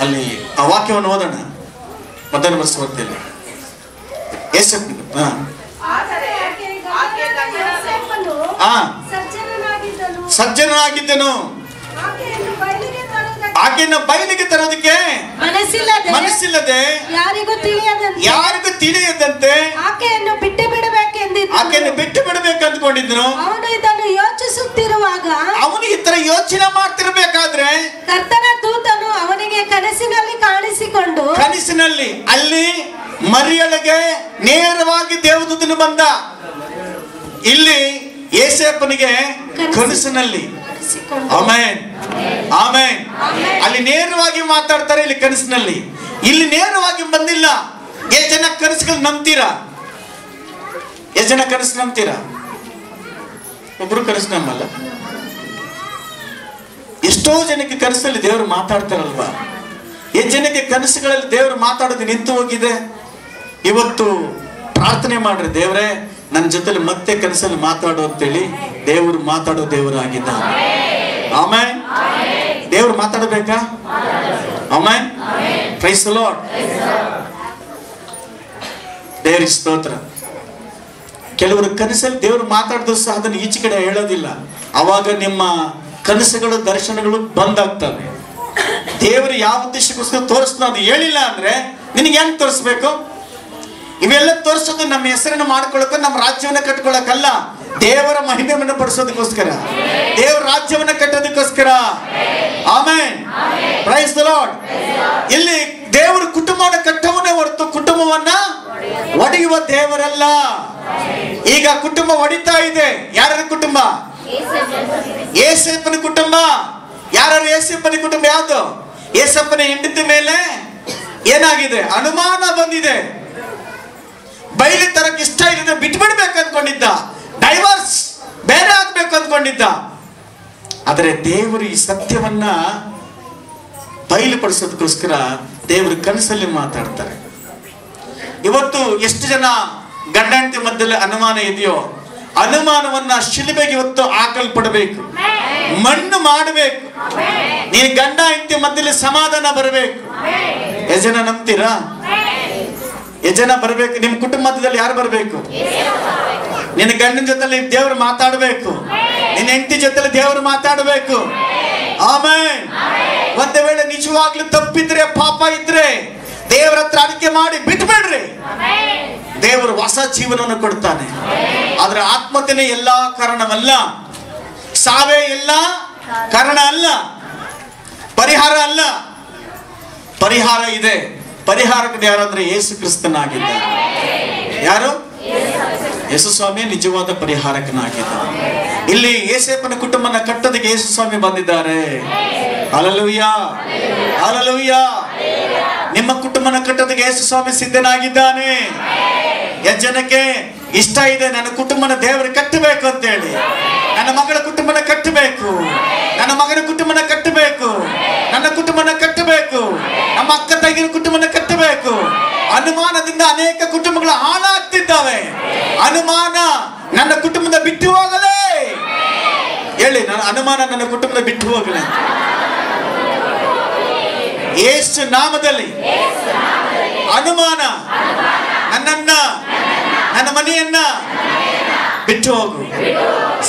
Speaker 2: ಅಲ್ಲಿ ಆ ವಾಕ್ಯವನ್ನು ಓದೋಣ. ಮೊದಲ ವರ್ಷ ಸಜ್ಜನಾಗಿದ್ದನು, ಆಕೆಯನ್ನು ಬಯಲಿಗೆ ತರೋದಕ್ಕೆ ಮನಸ್ಸಿಲ್ಲದೆ ಯಾರಿಗೂ ತಿಳಿಯದಂತೆ ಆಕೆಯನ್ನು ಬಿಟ್ಟು ಬಿಡಬೇಕಂದ್ಕೊಂಡಿದ್ದನು.
Speaker 4: ಅವನು ಇದನ್ನು ಯೋಚಿಸುತ್ತಿರುವಾಗ,
Speaker 2: ಅವನು ಈ ತರ ಯೋಚನೆ ಮಾಡ್ತಿರ್ಬೇಕಾದ್ರೆ
Speaker 4: ಕರ್ತನ ದೂತನು ಅವನಿಗೆ
Speaker 2: ಕನಸಿನಲ್ಲಿ ಅಲ್ಲಿ ಮರಿಯಳಿಗೆ ನೇರವಾಗಿ ದೇವದೂತನು ಬಂದ. ಇಲ್ಲಿ ಯೋಸೇಫನಿಗೆ ಕನಸಿನಲ್ಲಿ. Amen, amen. ಅಲ್ಲಿ ನೇರವಾಗಿ ಮಾತಾಡ್ತಾರೆ, ಇಲ್ಲಿ ಕನಸಿನಲ್ಲಿ. ಇಲ್ಲಿ ನೇರವಾಗಿ ಬಂದಿಲ್ಲ. ಎಷ್ಟು ಜನ ಕನಸುಗಳು ನಂಬ್ತೀರಾ? ಎಷ್ಟು ಜನ ಕನಸು ನಂಬ್ತೀರಾ? ಒಬ್ರು ಕನಸು ನಂಬಲ್ಲ. ಎಷ್ಟೋ ಜನಕ್ಕೆ ಕನಸಲ್ಲಿ ದೇವರು ಮಾತಾಡ್ತಾರಲ್ವಾ? ಎಷ್ಟು ಜನಕ್ಕೆ ಕನಸುಗಳಲ್ಲಿ ದೇವರು ಮಾತಾಡೋದು ನಿಂತು ಹೋಗಿದೆ? ಇವತ್ತು ಪ್ರಾರ್ಥನೆ ಮಾಡ್ರಿ, ದೇವರೇ ನನ್ನ ಜೊತೆಲಿ ಮತ್ತೆ ಕನಸಲ್ಲಿ ಮಾತಾಡೋ ಅಂತೇಳಿ. ದೇವರು ಮಾತಾಡೋ ದೇವರು ಆಗಿದ್ದಾನೆ. ಆಮೆನ್. ದೇವರು ಮಾತಾಡಬೇಕಾ? ಆಮೆನ್. Praise the Lord. ದೇವರಿಗೆ ಸ್ತೋತ್ರ. ಕೆಲವರು ಕನಸಲ್ಲಿ ದೇವರು ಮಾತಾಡಿದ್ರು ಸಹ ಅದನ್ನು ಈಚೆ ಕಡೆ ಹೇಳೋದಿಲ್ಲ. ಅವಾಗ ನಿಮ್ಮ ಕನಸುಗಳು ದರ್ಶನಗಳು ಬಂದಾಗ್ತವೆ. ದೇವರು ಯಾವ ಉದ್ದೇಶಕ್ಕೋಸ್ಕರ ತೋರಿಸ್ತಾ ಅದು ಹೇಳಿಲ್ಲ ಅಂದ್ರೆ ನಿನಗೆ ಹೆಂಗ್ ತೋರಿಸ್ಬೇಕು? ಇವೆಲ್ಲ ತೋರಿಸೋದು ನಮ್ಮ ಹೆಸರನ್ನು ಮಾಡ್ಕೊಳ್ಳೋಕೆ, ನಮ್ಮ ರಾಜ್ಯವನ್ನ ಕಟ್ಕೊಳ್ಳೋಕಲ್ಲ, ದೇವರ ಮಹಿಮೆಯನ್ನು ಪಡಿಸೋದಕ್ಕೋಸ್ಕರ, ದೇವರ ರಾಜ್ಯವನ್ನ ಕಟ್ಟೋದಕ್ಕೋಸ್ಕರ. ಆಮೆನ್. Praise the Lord. ಇಲ್ಲಿ ದೇವರು ಕುಟುಂಬವನ್ನು ಕಟ್ಟವನೇ ಹೊರತು ಕುಟುಂಬವನ್ನ ಒಡೆಯುವ ದೇವರಲ್ಲ. ಈಗ ಕುಟುಂಬ ಒಡಿತಾ ಇದೆ. ಯಾರ ಕುಟುಂಬ? ಯೋಸೇಫನ ಕುಟುಂಬ. ಯಾರು ಯೋಸೇಫನ ಕುಟುಂಬ? ಯಾವುದು? ಯೋಸೇಫನ ಹೆಂಡತಿ ಮೇಲೆ ಏನಾಗಿದೆ? ಅನುಮಾನ ಬಂದಿದೆ. ಬೈಲಿ ತರಕ್ಕೆ ಇಷ್ಟ ಇಲ್ಲದೆ ಬಿಟ್ಬಿಡ್ಬೇಕು ಅಂದ್ಕೊಂಡಿದ್ದ. ಡೈವರ್ಸ್ ಬೇರೆ ಆಗ್ಬೇಕು ಅಂದ್ಕೊಂಡಿದ್ದ. ಆದರೆ ದೇವರು ಈ ಸತ್ಯವನ್ನ ಬಯಲುಪಡಿಸೋದಕ್ಕೋಸ್ಕರ ದೇವರು ಕನಸಲ್ಲಿ ಮಾತಾಡ್ತಾರೆ. ಇವತ್ತು ಎಷ್ಟು ಜನ ಗಂಡ ಹೆಂಡತಿ ಮಧ್ಯದಲ್ಲಿ ಅನುಮಾನ ಇದೆಯೋ, ಅನುಮಾನವನ್ನ ಶಿಲುಬೆಗೆ ಇವತ್ತು ಹಾಕಲ್ಪಡಬೇಕು, ಮಣ್ಣು ಮಾಡಬೇಕು. ನೀನು ಗಂಡ ಹೆಂಡತಿ ಮಧ್ಯದಲ್ಲಿ ಸಮಾಧಾನ ಬರಬೇಕು. ಎಷ್ಟು ಜನ ನಂಬ್ತೀರಾ? ಎಷ್ಟು ಜನ ಬರಬೇಕು? ನಿಮ್ಮ ಕುಟುಂಬದಲ್ಲಿ ಯಾರು ಬರಬೇಕು? ನಿನ್ನ ಗಂಡನ ಜೊತೆಲಿ ದೇವರು ಮಾತಾಡಬೇಕು, ನಿನ್ನ ಹೆಂಡತಿ ಜೊತೆಲಿ ದೇವರು ಮಾತಾಡಬೇಕು. ಆಮೆನ್. ಒಂದೇ ವೇಳೆ ನಿಜವಾಗ್ಲೂ ತಪ್ಪಿದ್ರೆ, ಪಾಪ ಇದ್ರೆ ದೇವರ ಹತ್ರ ಅರಿಕೆ ಮಾಡಿ ಬಿಟ್ಬಿಡ್ರಿ. ದೇವರು ಹೊಸ ಜೀವನವನ್ನು ಕೊಡ್ತಾನೆ. ಆದ್ರೆ ಆತ್ಮಹತ್ಯೆ ಎಲ್ಲಾ ಕಾರಣವಲ್ಲ, ಸಾವೇ ಎಲ್ಲ ಕಾರಣ ಅಲ್ಲ, ಪರಿಹಾರ ಅಲ್ಲ. ಪರಿಹಾರ ಇದೆ. ಪರಿಹಾರಕ್ಕೆ ಯಾರಂದ್ರೆ ಯೇಸು ಕ್ರಿಸ್ತನಾಗಿದ್ದಾರೆ. ಯಾರು? ಯೇಸು ಸ್ವಾಮಿ ನಿಜವಾದ ಪರಿಹಾರಕನಾಗಿದ್ದಾರೆ. ಇಲ್ಲಿ ಯೋಸೇಫನ ಕುಟುಂಬನ ಕಟ್ಟೋದಕ್ಕೆ ಯೇಸು ಸ್ವಾಮಿ ಬಂದಿದ್ದಾರೆ. Hallelujah, hallelujah. ನಿಮ್ಮ ಕುಟುಂಬನ ಕಟ್ಟೋದಕ್ಕೆ ಯೇಸು ಸ್ವಾಮಿ ಸಿದ್ಧನಾಗಿದ್ದಾನೆ. ಎಷ್ಟು ಜನಕ್ಕೆ ಇಷ್ಟ ಇದೆ ನನ್ನ ಕುಟುಂಬನ ದೇವರು ಕಟ್ಟಬೇಕು ಅಂತ ಹೇಳಿ? ನನ್ನ ಮಗಳ ಕುಟುಂಬನ ಕಟ್ಟಬೇಕು, ನನ್ನ ಮಗನ ಕುಟುಂಬನ ಕಟ್ಟಬೇಕು, ನನ್ನ ಕುಟುಂಬನ ಕಟ್ಟಬೇಕು, ನಮ್ಮ ಅಕ್ಕ ತಂಗಿನ ಕುಟುಂಬನ ಕಟ್ಟಬೇಕು. ಅನುಮಾನದಿಂದ ಅನೇಕ ಕುಟುಂಬಗಳು ಹಾಳಾಗ್ತಿದ್ದಾವೆ. ಅನುಮಾನ ನನ್ನ ಕುಟುಂಬದ ಬಿಟ್ಟು ಹೋಗಲೇ ಹೇಳಿ. ನನ್ನ ಅನುಮಾನ ನನ್ನ ಕುಟುಂಬದ ಬಿಟ್ಟು ಹೋಗಲಿ. ಯೇಸು ನಾಮದಲ್ಲಿ ಅನುಮಾನ ನನ್ನನ್ನ, ನನ್ನ ಮನೆಯನ್ನ ಬಿಟ್ಟು ಹೋಗು.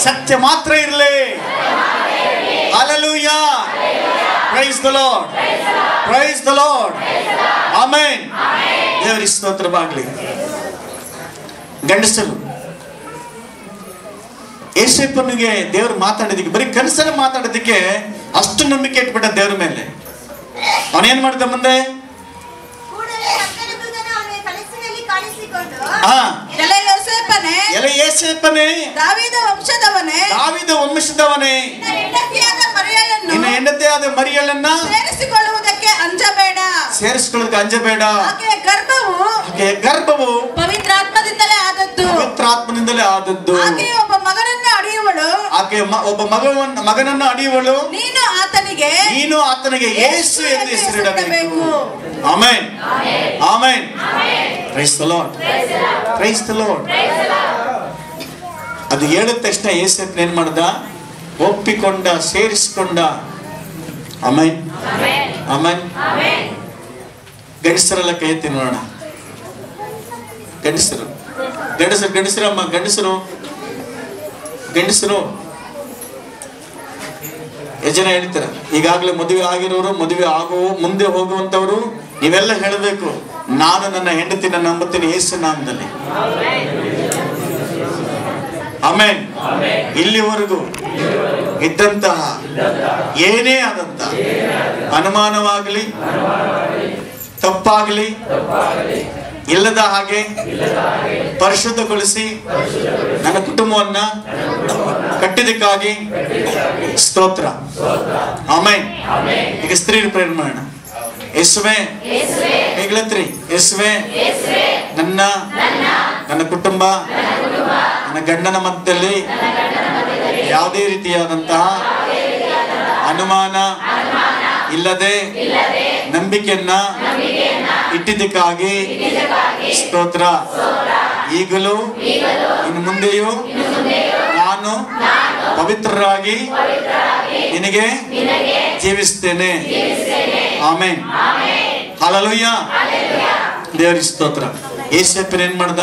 Speaker 2: ಸತ್ಯ ಮಾತ್ರ ಇರಲಿ. Hallelujah. Praise the Lord, praise the Lord. Amen. ದೇವರಿಗೆ ಸ್ತೋತ್ರವಾಗಲಿ. ಗಂಡಸರು ಯೋಸೇಫನಿಗೆ ದೇವರು ಮಾತಾಡೋದಕ್ಕೆ, ಬರೀ ಕನಸಲ್ಲಿ ಮಾತಾಡೋದಕ್ಕೆ ಅಷ್ಟು ನಂಬಿಕೆ ಇಟ್ಬಿಟ್ಟ ದೇವ್ರ ಮೇಲೆ. ಅವನೇನ್ ಮಾಡಿದ ಮುಂದೆ?
Speaker 3: ದಾವೀದ ವಂಶದವನೇ,
Speaker 2: ನಿನ್ನ ಹೆಂಡತಿಯಾದ ಮರಿಯಳನ್ನ
Speaker 3: ಸೇರಿಸಿಕೊಳ್ಳುವುದಕ್ಕೆ
Speaker 2: ಅಂಜಬೇಡ. ಆಕೆಯ ಗರ್ಭವು
Speaker 3: ಪವಿತ್ರಾತ್ಮದಿಂದಲೇ ಆದದ್ದು. ಆಕೆ ಒಬ್ಬ
Speaker 2: ಮಗನನ್ನು ಅಡಿಯುವಳು.
Speaker 3: ನೀನು
Speaker 2: ಆತನಿಗೆ ಯೇಸು ಎಂದು ಹೆಸರಿಡಬೇಕು. Amen, amen. Praise the Lord, praise the Lord. ಅದು ಹೇಳಿದ ತಕ್ಷಣ ಯೋಸೇಫ್ ಏನ್ ಮಾಡ್ದ? ಒಪ್ಪಿಕೊಂಡ, ಸೇರಿಸಿಕೊಂಡ. Amen, amen. ಗಂಡಸರೆಲ್ಲ ಕೈ ಎತ್ತಿ ನೋಡೋಣ. ಗಂಡಸರು ಗಂಡಸರು ಗಂಡಸರಮ್ಮ ಗಂಡಸರು ಗಂಡಸರು ಎಷ್ಟು ಜನ ಹೇಳ್ತಾರೆ? ಈಗಾಗಲೇ ಮದುವೆ ಆಗಿರೋರು, ಮದುವೆ ಆಗೋ ಮುಂದೆ ಹೋಗುವಂತವ್ರು, ನೀವೆಲ್ಲ ಹೇಳಬೇಕು, ನಾನು ನನ್ನ ಹೆಂಡತಿನ ನಂಬುತ್ತೀನಿ ಯೇಸು ನಾಮದಲ್ಲಿ. ಆಮೆನ್. ಇಲ್ಲಿವರೆಗೂ ಇದ್ದಂತಹ ಏನೇ ಆದಂತ ಅನುಮಾನವಾಗಲಿ ತಪ್ಪಾಗಲಿ ಇಲ್ಲದ ಹಾಗೆ ಪರಿಶುದ್ಧಗೊಳಿಸಿ ನನ್ನ ಕುಟುಂಬವನ್ನ ಕಟ್ಟಿದಕ್ಕಾಗಿ ಸ್ತೋತ್ರ. ಆಮೆನ್. ಈಗ ಸ್ತ್ರೀಯರು ಪ್ರೇರಣೆ ಮಾಡೋಣ. ಯೇಸುವೇ, ಹೇಳತ್ರಿ, ಯೇಸುವೇ, ನನ್ನ ಕುಟುಂಬ, ನನ್ನ ಗಂಡನ ಮಧ್ಯದಲ್ಲಿ ಯಾವುದೇ ರೀತಿಯಾದಂತಹ ಅನುಮಾನ ಇಲ್ಲದೆ ನಂಬಿಕೆಯನ್ನ ಇಟ್ಟಿದ್ದಕ್ಕಾಗಿ ಸ್ತೋತ್ರ. ಈಗಲೂ ಇನ್ನು ಮುಂದೆಯೂ ನಾನು ಪವಿತ್ರರಾಗಿ ನಿನಗೆ ಜೀವಿಸ್ತೇನೆ. ಆಮೆನ್. ಹಲ್ಲೆಲೂಯಾ. ದೇವರಿಗೆ ಸ್ತೋತ್ರ. ಯೇಸಪ್ಪನ ಏನ್ ಮಾಡ್ದ?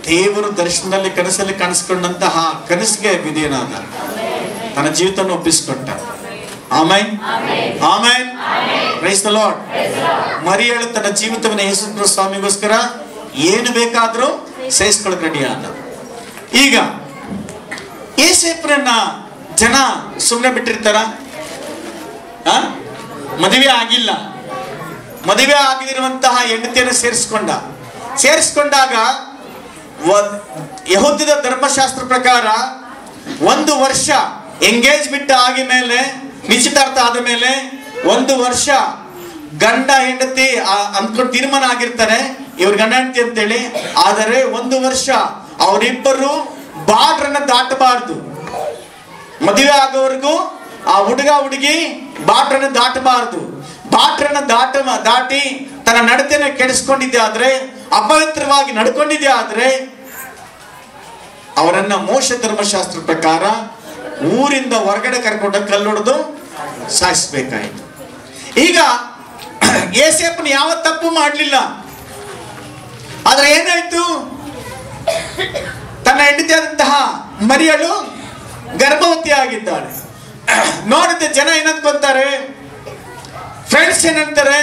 Speaker 2: ದೇವರು ದರ್ಶನದಲ್ಲಿ ಕನಸಲ್ಲಿ ಕಾಣಿಸ್ಕೊಂಡಂತಹ ಕನಸಿಗೆ ವಿಧೇಯನಾದ, ತನ್ನ ಜೀವಿತವನ್ನು ಒಪ್ಪಿಸಿಕೊಟ್ಟ. Amen. Amen. Praise the Lord. ಮರಿಯಳು ತನ್ನ ಜೀವಿತವನ್ನು ಯೇಸು ಕ್ರಿಸ್ತ ಸ್ವಾಮಿಗೋಸ್ಕರ ಏನು ಬೇಕಾದ್ರೂ ಸಹಿಸ್ಕೊಳ್ಳೋಕೆ ರೆಡಿ ಆದ. ಈಗ ಯೇಸಪ್ಪನನ್ನ ಜನ ಸುಮ್ಮನೆ ಬಿಟ್ಟಿರ್ತಾರ? ಮದುವೆ ಆಗಿಲ್ಲ, ಮದುವೆ ಆಗಿರುವಂತಹ ಹೆಂಡತಿಯನ್ನು ಸೇರಿಸ್ಕೊಂಡಾಗ ಯಹೂದ್ಯದ ಧರ್ಮಶಾಸ್ತ್ರ ಪ್ರಕಾರ 1 ವರ್ಷ ಎಂಗೇಜ್ಮೆಂಟ್ ಆಗಿ ಮೇಲೆ, ನಿಶ್ಚಿತಾರ್ಥ ಆದ ಮೇಲೆ 1 ವರ್ಷ ಗಂಡ ಹೆಂಡತಿ ಅಂದ್ಕೊಂಡು ತೀರ್ಮಾನ ಆಗಿರ್ತಾರೆ, ಇವ್ರ ಗಂಡ ಹೆಂಡತಿ ಅಂತೇಳಿ. ಆದರೆ 1 ವರ್ಷ ಅವರಿಬ್ಬರು ಬಾರ್ಡ್ರನ್ನ ದಾಟಬಾರ್ದು. ಮದುವೆ ಆಗೋವರೆಗೂ ಆ ಹುಡುಗಿ ಬಾರ್ಡ್ರನ್ನ ದಾಟಬಾರ್ದು. ಬಾರ್ಡ್ರನ್ನ ದಾಟಿ ತನ್ನ ನಡತೆಯನ್ನು ಕೆಡಿಸ್ಕೊಂಡಿದ್ದೆ ಆದ್ರೆ, ಅಪವಿತ್ರವಾಗಿ ನಡ್ಕೊಂಡಿದ್ದೆ ಆದ್ರೆ ಅವರನ್ನ ಮೋಶ ಧರ್ಮಶಾಸ್ತ್ರ ಪ್ರಕಾರ ಊರಿಂದ ಹೊರಗಡೆ ಕರ್ಕೊಂಡ ಕಲ್ಲೊಡೆದು ಸಾಯಿಸಬೇಕಾಯಿತು. ಈಗ ಯೇಸಪ್ಪನ ಯಾವ ತಪ್ಪು ಮಾಡಲಿಲ್ಲ. ಆದ್ರೆ ಏನಾಯ್ತು? ತನ್ನ ಹೆಂಡತಿಯಾದಂತಹ ಮರಿಯಳು ಗರ್ಭವತಿ ಆಗಿದ್ದಾಳೆ. ನೋಡಿದ ಜನ ಏನಂತಾರೆ? ಫ್ರೆಂಡ್ಸ್ ಏನಂತಾರೆ?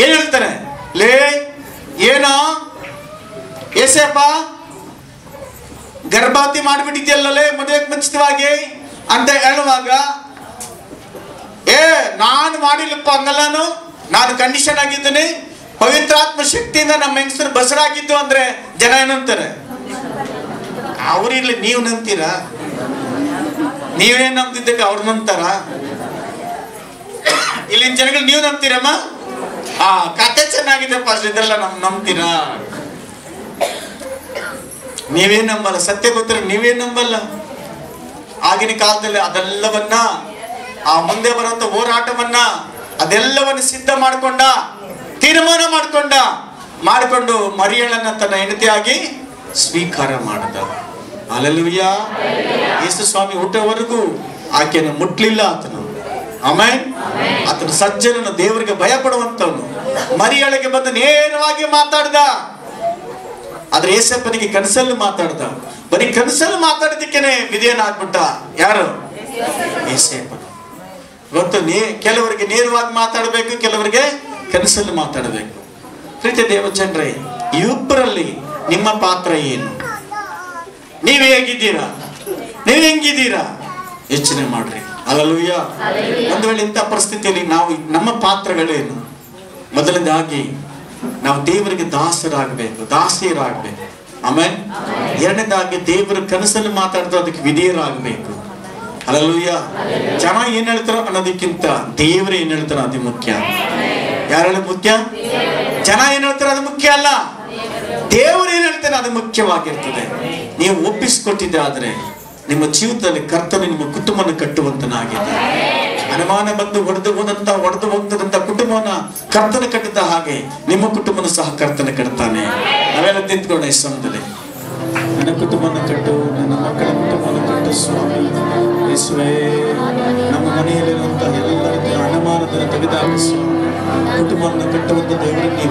Speaker 2: ಏನ್ ಹೇಳ್ತಾರೆ? ಲೇ ಏನೋ ಯೇಸಪ್ಪ ಗರ್ಭವತಿ ಮಾಡಿಬಿಟ್ಟಿದ್ಯಲ್ಲೇ ಮದುವೆಗೆ ಮುಂಚಿತವಾಗಿ ಅಂತ ಹೇಳುವಾಗ, ನಾನು ಮಾಡಿಲ್ಲಪ್ಪ, ಹಂಗಲ್ಲಾನು, ನಾನು ಕಂಡೀಷನ್ ಆಗಿದ್ದೀನಿ, ಪವಿತ್ರಾತ್ಮ ಶಕ್ತಿಯಿಂದ ನಮ್ಮ ಹೆಂಗಸರು ಬಸರಾಗಿದ್ದು ಅಂದ್ರೆ ಜನ ಏನಂತಾರೆ? ಅವ್ರಿರ್ಲಿ, ನೀವು ನಂಬ್ತೀರಾ? ನೀವೇನ್ ನಂಬ್ತಿದ್ದಕ್ಕೆ ಅವ್ರು ನಂಬ್ತಾರ? ಇಲ್ಲಿನ ಜನಗಳು ನೀವು ನಂಬ್ತೀರಮ್ಮ? ಕತೆ ಚೆನ್ನಾಗಿದೆ ಪಾಸ್, ಇದೆಲ್ಲ ನಂಬ್ತೀರಾ? ನೀವೇನ್ ನಂಬಲ್ಲ. ಸತ್ಯ ಗೊತ್ತಿರ ನೀವೇನ್ ನಂಬಲ್ಲ. ಆಗಿನ ಕಾಲದಲ್ಲಿ ಅದೆಲ್ಲವನ್ನ, ಆ ಮುಂದೆ ಬರುವಂತ ಹೋರಾಟವನ್ನ ಅದೆಲ್ಲವನ್ನ ಸಿದ್ಧ ತೀರ್ಮಾನ ಮಾಡಿಕೊಂಡು ಮರಿಯಳನ್ನ ತನ್ನ ಹೆಂಡತಿಯಾಗಿ ಸ್ವೀಕಾರ ಮಾಡಿದ. ಹಲ್ಲೆಲೂಯಾ. ಯೇಸು ಸ್ವಾಮಿ ಹುಟ್ಟುವವರೆಗೂ ಆಕೆಯನ್ನು ಮುಟ್ಲಿಲ್ಲ ಆತನು. ಆಮೆನ್. ಆತನು ಸಜ್ಜನನು, ದೇವರಿಗೆ ಭಯ ಪಡುವಂತವನು. ಮರಿಯಳಿಗೆ ಬಂದು ನೇರವಾಗಿ ಮಾತಾಡ್ದ. ಆದ್ರೆ ಯೇಸಪ್ಪನಿಗೆ ಕನಸಲ್ಲಿ ಮಾತಾಡ್ದ. ಬರೀ ಕನಸಲ್ಲಿ ಮಾತಾಡಿದಕ್ಕೇನೆ ವಿಧೇಯನಾಗ್ಬಿಟ್ಟ. ಯಾರು? ಯೇಸಪ್ಪ. ಗೊತ್ತು, ಕೆಲವರಿಗೆ ನೇರವಾಗಿ ಮಾತಾಡಬೇಕು, ಕೆಲವರಿಗೆ ಕನಸಲ್ಲಿ ಮಾತಾಡಬೇಕು. ಪ್ರೀತಿ ದೇವಜನರೇ, ಇಬ್ಬರಲ್ಲಿ ನಿಮ್ಮ ಪಾತ್ರ ಏನು? ನೀವ್ ಹೇಗಿದ್ದೀರಾ? ನೀವ್ ಹೆಂಗಿದ್ದೀರಾ? ಯೋಚನೆ ಮಾಡ್ರಿ. ಹಲ್ಲೆಲೂಯಾ. ಒಂದು ವೇಳೆ ಇಂಥ ಪರಿಸ್ಥಿತಿಯಲ್ಲಿ ನಮ್ಮ ಪಾತ್ರಗಳೇನು? ಮೊದಲನೇದಾಗಿ ನಾವು ದೇವರಿಗೆ ದಾಸಿಯರಾಗಬೇಕು. ಆಮೇಲೆ ಎರಡನೇದಾಗಿ ದೇವರ ಕನಸನ್ನು ಮಾತಾಡ್ತಾ ಅದಕ್ಕೆ ವಿಧೇಯರಾಗಬೇಕು. ಹಲ್ಲೆಲೂಯಾ. ಜನ ಏನ್ ಹೇಳ್ತಾರೋ ಅನ್ನೋದಕ್ಕಿಂತ ದೇವರು ಏನ್ ಹೇಳ್ತಾರೋ ಅದು ಮುಖ್ಯ. ಯಾರು ಮುಖ್ಯ? ಜನ ಏನ್ ಹೇಳ್ತಾರೋ ಅದು ಮುಖ್ಯ ಅಲ್ಲ, ದೇವರು ಏನ್ ಹೇಳ್ತಾನೆ ಅದು ಮುಖ್ಯವಾಗಿರ್ತದೆ. ನೀವು ಒಪ್ಪಿಸಿಕೊಟ್ಟಿದ್ದೆ ಆದ್ರೆ ನಿಮ್ಮ ಜೀವಿತದಲ್ಲಿ ಕರ್ತನು ನಿಮ್ಮ ಕುಟುಂಬನ ಕಟ್ಟುವಂತನಾಗಿದೆ. ಅನುಮಾನ ಬಂದು ಒಡೆದು ಹೋಗ್ತದಂತ ಕುಟುಂಬವನ್ನ ಕರ್ತನ ಕಟ್ಟಿದ ಹಾಗೆ ನಿಮ್ಮ ಕುಟುಂಬನ ಸಹ ಕರ್ತನ ಕಟ್ತಾನೆ. ನಾವೆಲ್ಲ ನಿಂತ್ಕೊಂಡ ಈ ಸಮಯದಲ್ಲಿ ನನ್ನ ಕುಟುಂಬನ ಕಟ್ಟು, ನನ್ನ ಮಕ್ಕಳ ಕುಟುಂಬನ ಕಟ್ಟು ಸ್ವಾಮಿ. ಯೇಸುವೇ, ನಮ್ಮ ಮನೆಯಲ್ಲಿರುವಂತಹ ಎಲ್ಲ ರೀತಿಯ ಅನುಮಾನವನ್ನು ತೆಗೆದುಹಾಕಿ ಕುಟುಂಬವನ್ನು ಕಟ್ಟುವಂತ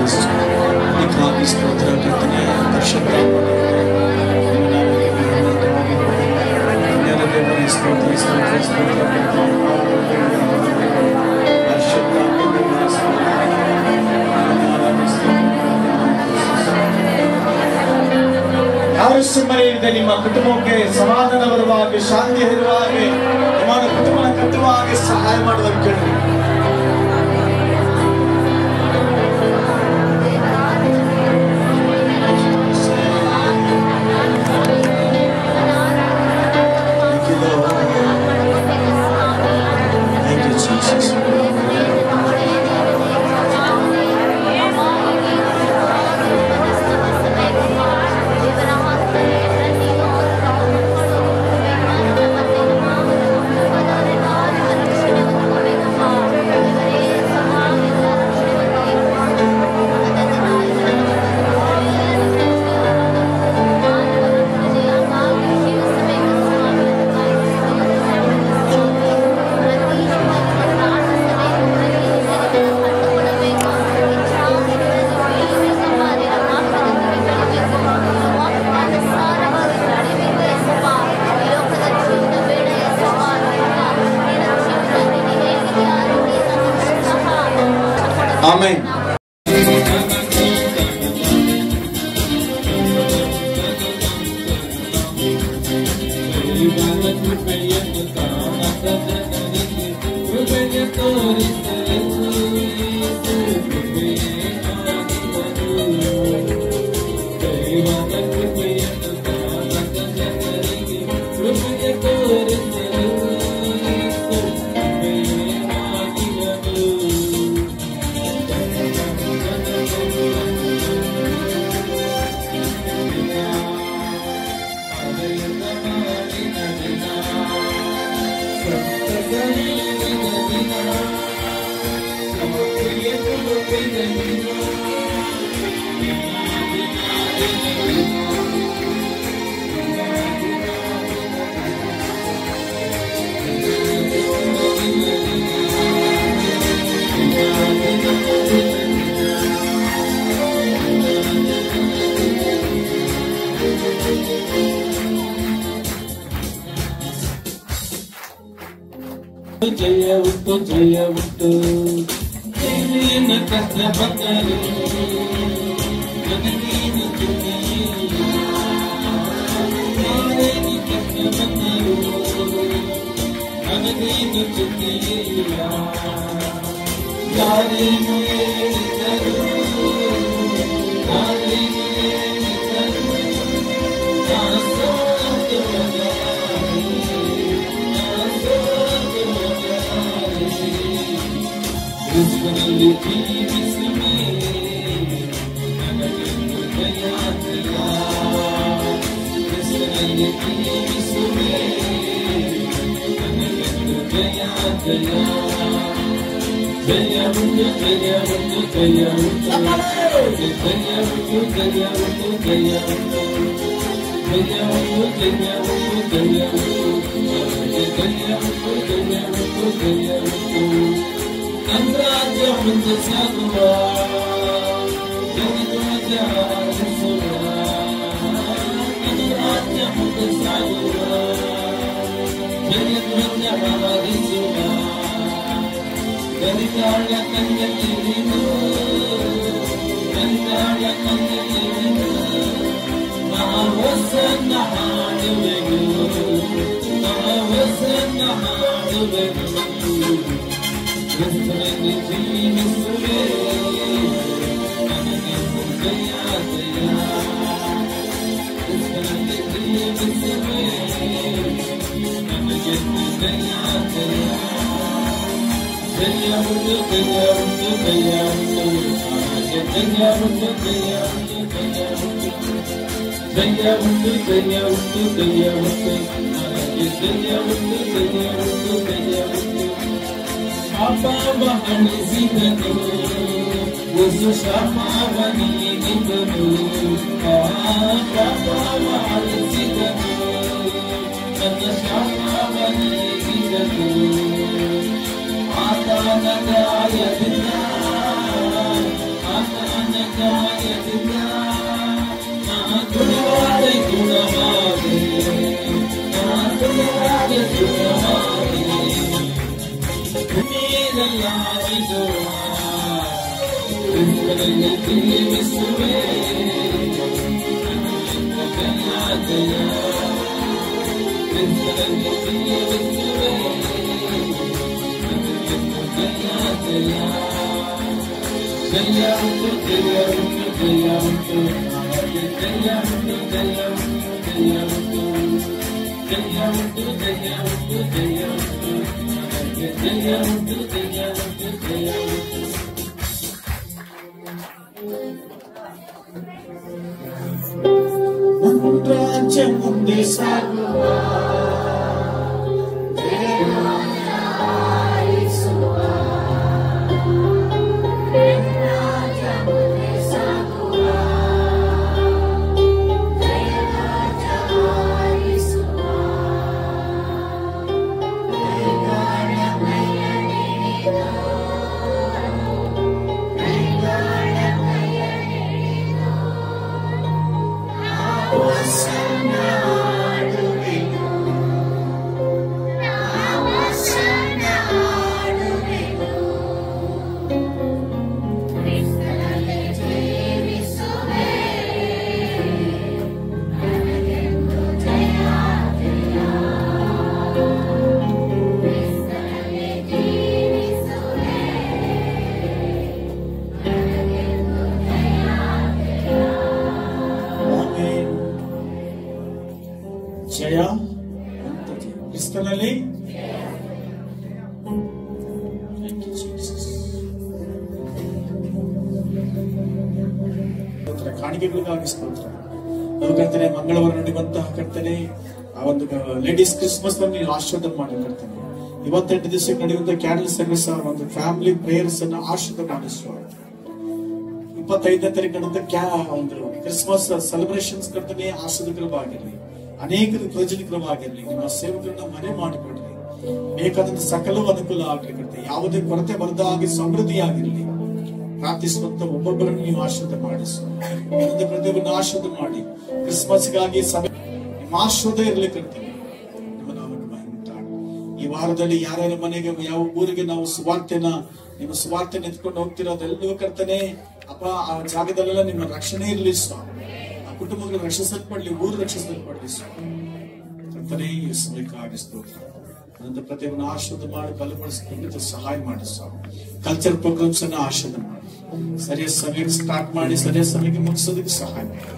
Speaker 1: ನಿಖಾಗಿ ಸ್ತೋತ್ರ ಕರ್ತನೆ ಪರಿಶುದ್ಧ ಸ್ತೋತ್ರ ಸ್ತೋತ್ರ ಸ್ತೋತ್ರ ಯಾರು ಸುಮ್ಮನೆ ಇರದೆ ನಿಮ್ಮ ಕುಟುಂಬಕ್ಕೆ ಸಮಾಧಾನ ಬರುವ ಹಾಗೆ ಶಾಂತಿ ಇರುವ ಹಾಗೆ ನಿಮ್ಮ ಕುಟುಂಬ ಕಟ್ಟುವ ಹಾಗೆ ಸಹಾಯ ಮಾಡುವುದನ್ನು ಕೇಳಿ. Amen.
Speaker 5: ಜಯ ಉಂಟು ಜಯ ಉಂಟು ಏನೇನ ಕಷ್ಟ ಬಂದರು ನನಗೇನು ಚಿಂತೆಯಿಲ್ಲ ಯಾರೇನು ಕಷ್ಟ ಬಂದರು ನನಗೇನು ಚಿಂತೆಯಿಲ್ಲ ಯಾರೇನು ಹೇಳಿದರು ಯಾರೇನು ಹೇಳಿದರು ಕ್ರಿಸ್ತನಲ್ಲಿ ಜೀವಿಸುವೆ ನನಗೆಂದು ಜಯ ಜಯ ಕ್ರಿಸ್ತನಲ್ಲಿ ಜೀವಿಸುವೆ ನನಗೆಂದು ಜಯ ಜಯ ಜಯ ಉಂಟು ಜಯ ಉಂಟು ಜಯ ಉಂಟು ಜಯ ಉಂಟು ಜಯ ಉಂಟು ಜಯ ಉಂಟು ಜಯ ಉಂಟು ಜಯ ಉಂಟು ಜಯ ಉಂಟು ಜಯ ಉಂಟು ಜಯ ಉಂಟು ಜಯ ಉಂಟು ಅಂದ್ರಾಜ್ಯ ಮುಂದೆ ಸಾಗುವ ಜಗದ್ರಾಜ್ಯ ಹರಿಸುವ ಅಂದ್ರಾಜ್ಯ ಮುಂದೆ ಸಾಗುವ ಜಗದ್ರಾಜ್ಯ ಹರಿಸುವ ಗರಿಗಾಳ ಕನ್ಯಕ್ಕೆ ನೀನು ಗರಿಗಾಳ ಕನ್ಯಕ್ಕೆ ನೀನು ನವವಸನ ಹಾಡುವೆನು ನವವಸನ ಹಾಡುವೆನು ಕ್ರಿಸ್ತನಲ್ಲಿ ಜೀವಿಸುವೆ ನನಗೆಂದು ಜಯ ಜಯ ಕ್ರಿಸ್ತನಲ್ಲಿ ಜೀವಿಸುವೆ ನನಗೆಂದು ಜಯ ಜಯ ಜಯ ಉಂಟು ಜಯ ಉಂಟು ಜಯ ಉಂಟು ನನಗೆ ಜಯ ಉಂಟು ಜಯ ಉಂಟು ಜಯ ಉಂಟು ಜಯ ಉಂಟು ಜಯ ಉಂಟು ಜಯ ಉಂಟು ನನಗೆ ಜಯ ಉಂಟು ಜಯ ಉಂಟು ಜಯ ಉಂಟು ಪಾಪವ ಅಳಿಸಿದನು ಉಸು ಶಾಪವನಿಗಿದನು ಪಾಪವ ಅಳಿಸಿದನು ನನ್ನ ಶಾಪವನಿಗಿದನು ಆತನ ಗಾಯದಿಂದ ಆತನ ಚೆಲ್ಲಾಡಿಸುವ ಕ್ರಿಸ್ತನಲ್ಲಿ ಜೀವಿಸುವೆ ಜಯ ಕ್ರಿಸ್ತನಲ್ಲಿ ಜೀವಿಸುವೆ ಜಯ ಉಂಟು ಜಯ ಉಂಟು ಜಯ ಉಂಟು ಜಯ ಉಂಟು ಜಯ ಉಂಟು ಜಯ ಉಂಟು ಜಯ ಉಂಟು ಜಯ ಉಂಟು ಜಯ ಉಂಟು ಜಯ ಉಂಟು ಜಯ ಉಂಟು ಜಯ ಉಂಟು
Speaker 2: ರಾಜ್ಯ ಮುಂದೆ ಸಾಗುವ ಜಯ ಕ್ರಿಸ್ತನಲ್ಲಿ ಕಾಣಿಕೆಗಳಿಗಾಗಿ ಸ್ತೋತ್ರ. ಅದು ಕರ್ತನೆ ಮಂಗಳವಾರ ನಡೆಯುವಂತಹ ಕರ್ತನೆ ಆ ಒಂದು ಲೇಡೀಸ್ ಕ್ರಿಸ್ಮಸ್ ಅನ್ನು ನೀವು ಆಶೀರ್ವಾದ ಮಾಡಿ ಕರ್ತನೆ. 28 ದಿವಸಕ್ಕೆ ನಡೆಯುವಂತ ಕ್ಯಾಂಡಲ್ ಸರ್ವಿಸ್ ಒಂದು ಫ್ಯಾಮಿಲಿ ಪ್ರೇಯರ್ಸ್ ಅನ್ನು ಆಶೀರ್ವಾದ ಮಾಡಿಸುವ. 25ನೇ ತಾರೀಕು ನಡೆಯುವಂತ ಒಂದು ಕ್ರಿಸ್ಮಸ್ ಸೆಲೆಬ್ರೇಷನ್ಸ್ ಕರ್ತನೆ ಆಶೀರ್ವಾದಕರವಾಗಿರಲಿ, ಅನೇಕರ ಪ್ರಯೋಜನಕರವಾಗಿರಲಿ. ನಿಮ್ಮ ಸೇವಕರನ್ನ ಮನೆ ಮಾಡಿಕೊಡ್ರಿ, ಬೇಕಾದಂತ ಸಕಲವೂ ಅನುಕೂಲ ಆಗ್ಲಿಕ್ಕೆ, ಯಾವುದೇ ಕೊರತೆ ಬರದ ಹಾಗೆ ಸಮೃದ್ಧಿಯಾಗಿರಲಿ ಪ್ರಾರ್ಥಿಸುವಂತ ಒಬ್ಬೊಬ್ಬರನ್ನು ನೀವು ಆಶೀರ್ವಾದ ಮಾಡಿಸು. ಪ್ರತಿಯೊಬ್ಬರನ್ನು ಆಶೀರ್ವಾದ ಮಾಡಿ ಕ್ರಿಸ್ಮಸ್ಗಾಗಿ ಸಭೆ ನಿಮ್ಮ ಆಶೀರ್ವಾದ ಇರ್ಲಿಕ್ಕೆ ನಿಮ್ಮ ನಾಮಕ್ಕೆ ಮಹಿಮೆ ಉಂಟಾಗಲಿ. ಈ ವಾರದಲ್ಲಿ ಯಾರ್ಯಾರ ಮನೆಗೆ ಯಾವ ಊರಿಗೆ ನಾವು ನಿಮ್ಮ ಸುವಾರ್ತೆ ಎತ್ಕೊಂಡು ಹೋಗ್ತಿರೋದೆಲ್ಲವೂ ಕರ್ತನೆ ಅಪ್ಪ, ಆ ಜಾಗದಲ್ಲೆಲ್ಲ ನಿಮ್ಮ ರಕ್ಷಣೆ ಇರಲಿ ಸ್ವಾಮಿ. ಆ ಕುಟುಂಬಗಳು ರಕ್ಷಿಸಲ್ಪಡ್ಲಿ, ಊರು ರಕ್ಷಿಸಲ್ಪಡ್ಲಿ ಸ್ವಾಮಿ. ಕರ್ತನೆ ಈ ಸಮಯಕ್ಕಾಗಿ ಸ್ತೋತ್ರ. ಅನಂತ ಪ್ರತಿಯೊಬ್ಬರನ್ನು ಆಶೀರ್ವಾದ ಮಾಡಿ ಬಲಪಡಿಸಿಕೊಂಡು ಸಹಾಯ ಮಾಡಿ ಸ್ವಾಮಿ. ಕಲ್ಚರ್ ಪ್ರೋಗ್ರಾಮ್ಸ್ ಅನ್ನ ಆಶೀರ್ವಾದ ಮಾಡಿ ಸರಿಯಾದ ಸಮಯಕ್ಕೆ ಸ್ಟಾರ್ಟ್ ಮಾಡಿ ಸರಿಯಾದ ಸಮಯಕ್ಕೆ ಮುಗಿಸೋದಕ್ಕೆ ಸಹಾಯ ಮಾಡಿ.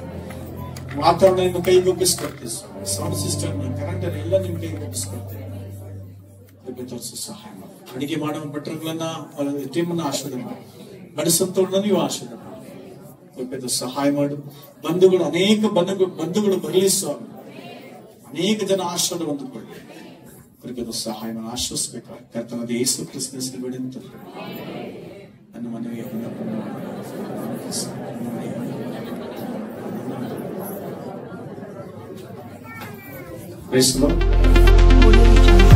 Speaker 2: ವಾತಾವರಣ ನಿಮ್ಮ ಕೈಗೆ ಒಪ್ಪಿಸ್ಕೊಡ್ತೀವಿ ಸ್ವಾಮಿ. ಸೌಂಡ್ ಸಿಸ್ಟಮ್, ಕರೆಂಟ್ ಎಲ್ಲ ನಿಮ್ಮ ಕೈಗೆ ಒಪ್ಪಿಸ್ಕೊಡ್ತೀವಿ. ತೋರಿಸಿ ಸಹಾಯ ಮಾಡಿ. ಅಡಿಗೆ ಮಾಡುವ ಭಟ್ರುಗಳನ್ನ ಟೀಮನ್ನ ಆಶೀರ್ವಾದ ಮಾಡಿ, ಬಡಿಸಂತವ್ರನ್ನ ನೀವು ಆಶೀರ್ವಾದ ಮಾಡಿ ಸಹಾಯ ಮಾಡು. ಬಂಧುಗಳು ಅನೇಕ ಬಂಧುಗಳು ಬರಲಿ ಸ್ವಾಮಿ. ಅನೇಕ ಜನ ಆಶೀರ್ವಾದ ಹೊಂದಿಕೊಳ್ಳಿ. ಸಹಾಯ ಮಾಡಿ ಆಶ್ವಸಿಸಬೇಕಾಗಿ ಕರ್ತನಾದ ಯೇಸು ಕ್ರಿಸ್ತನ ಹೆಸರಿನಲ್ಲಿ ನನ್ನ ಮನೆಗೆ Praise the Lord.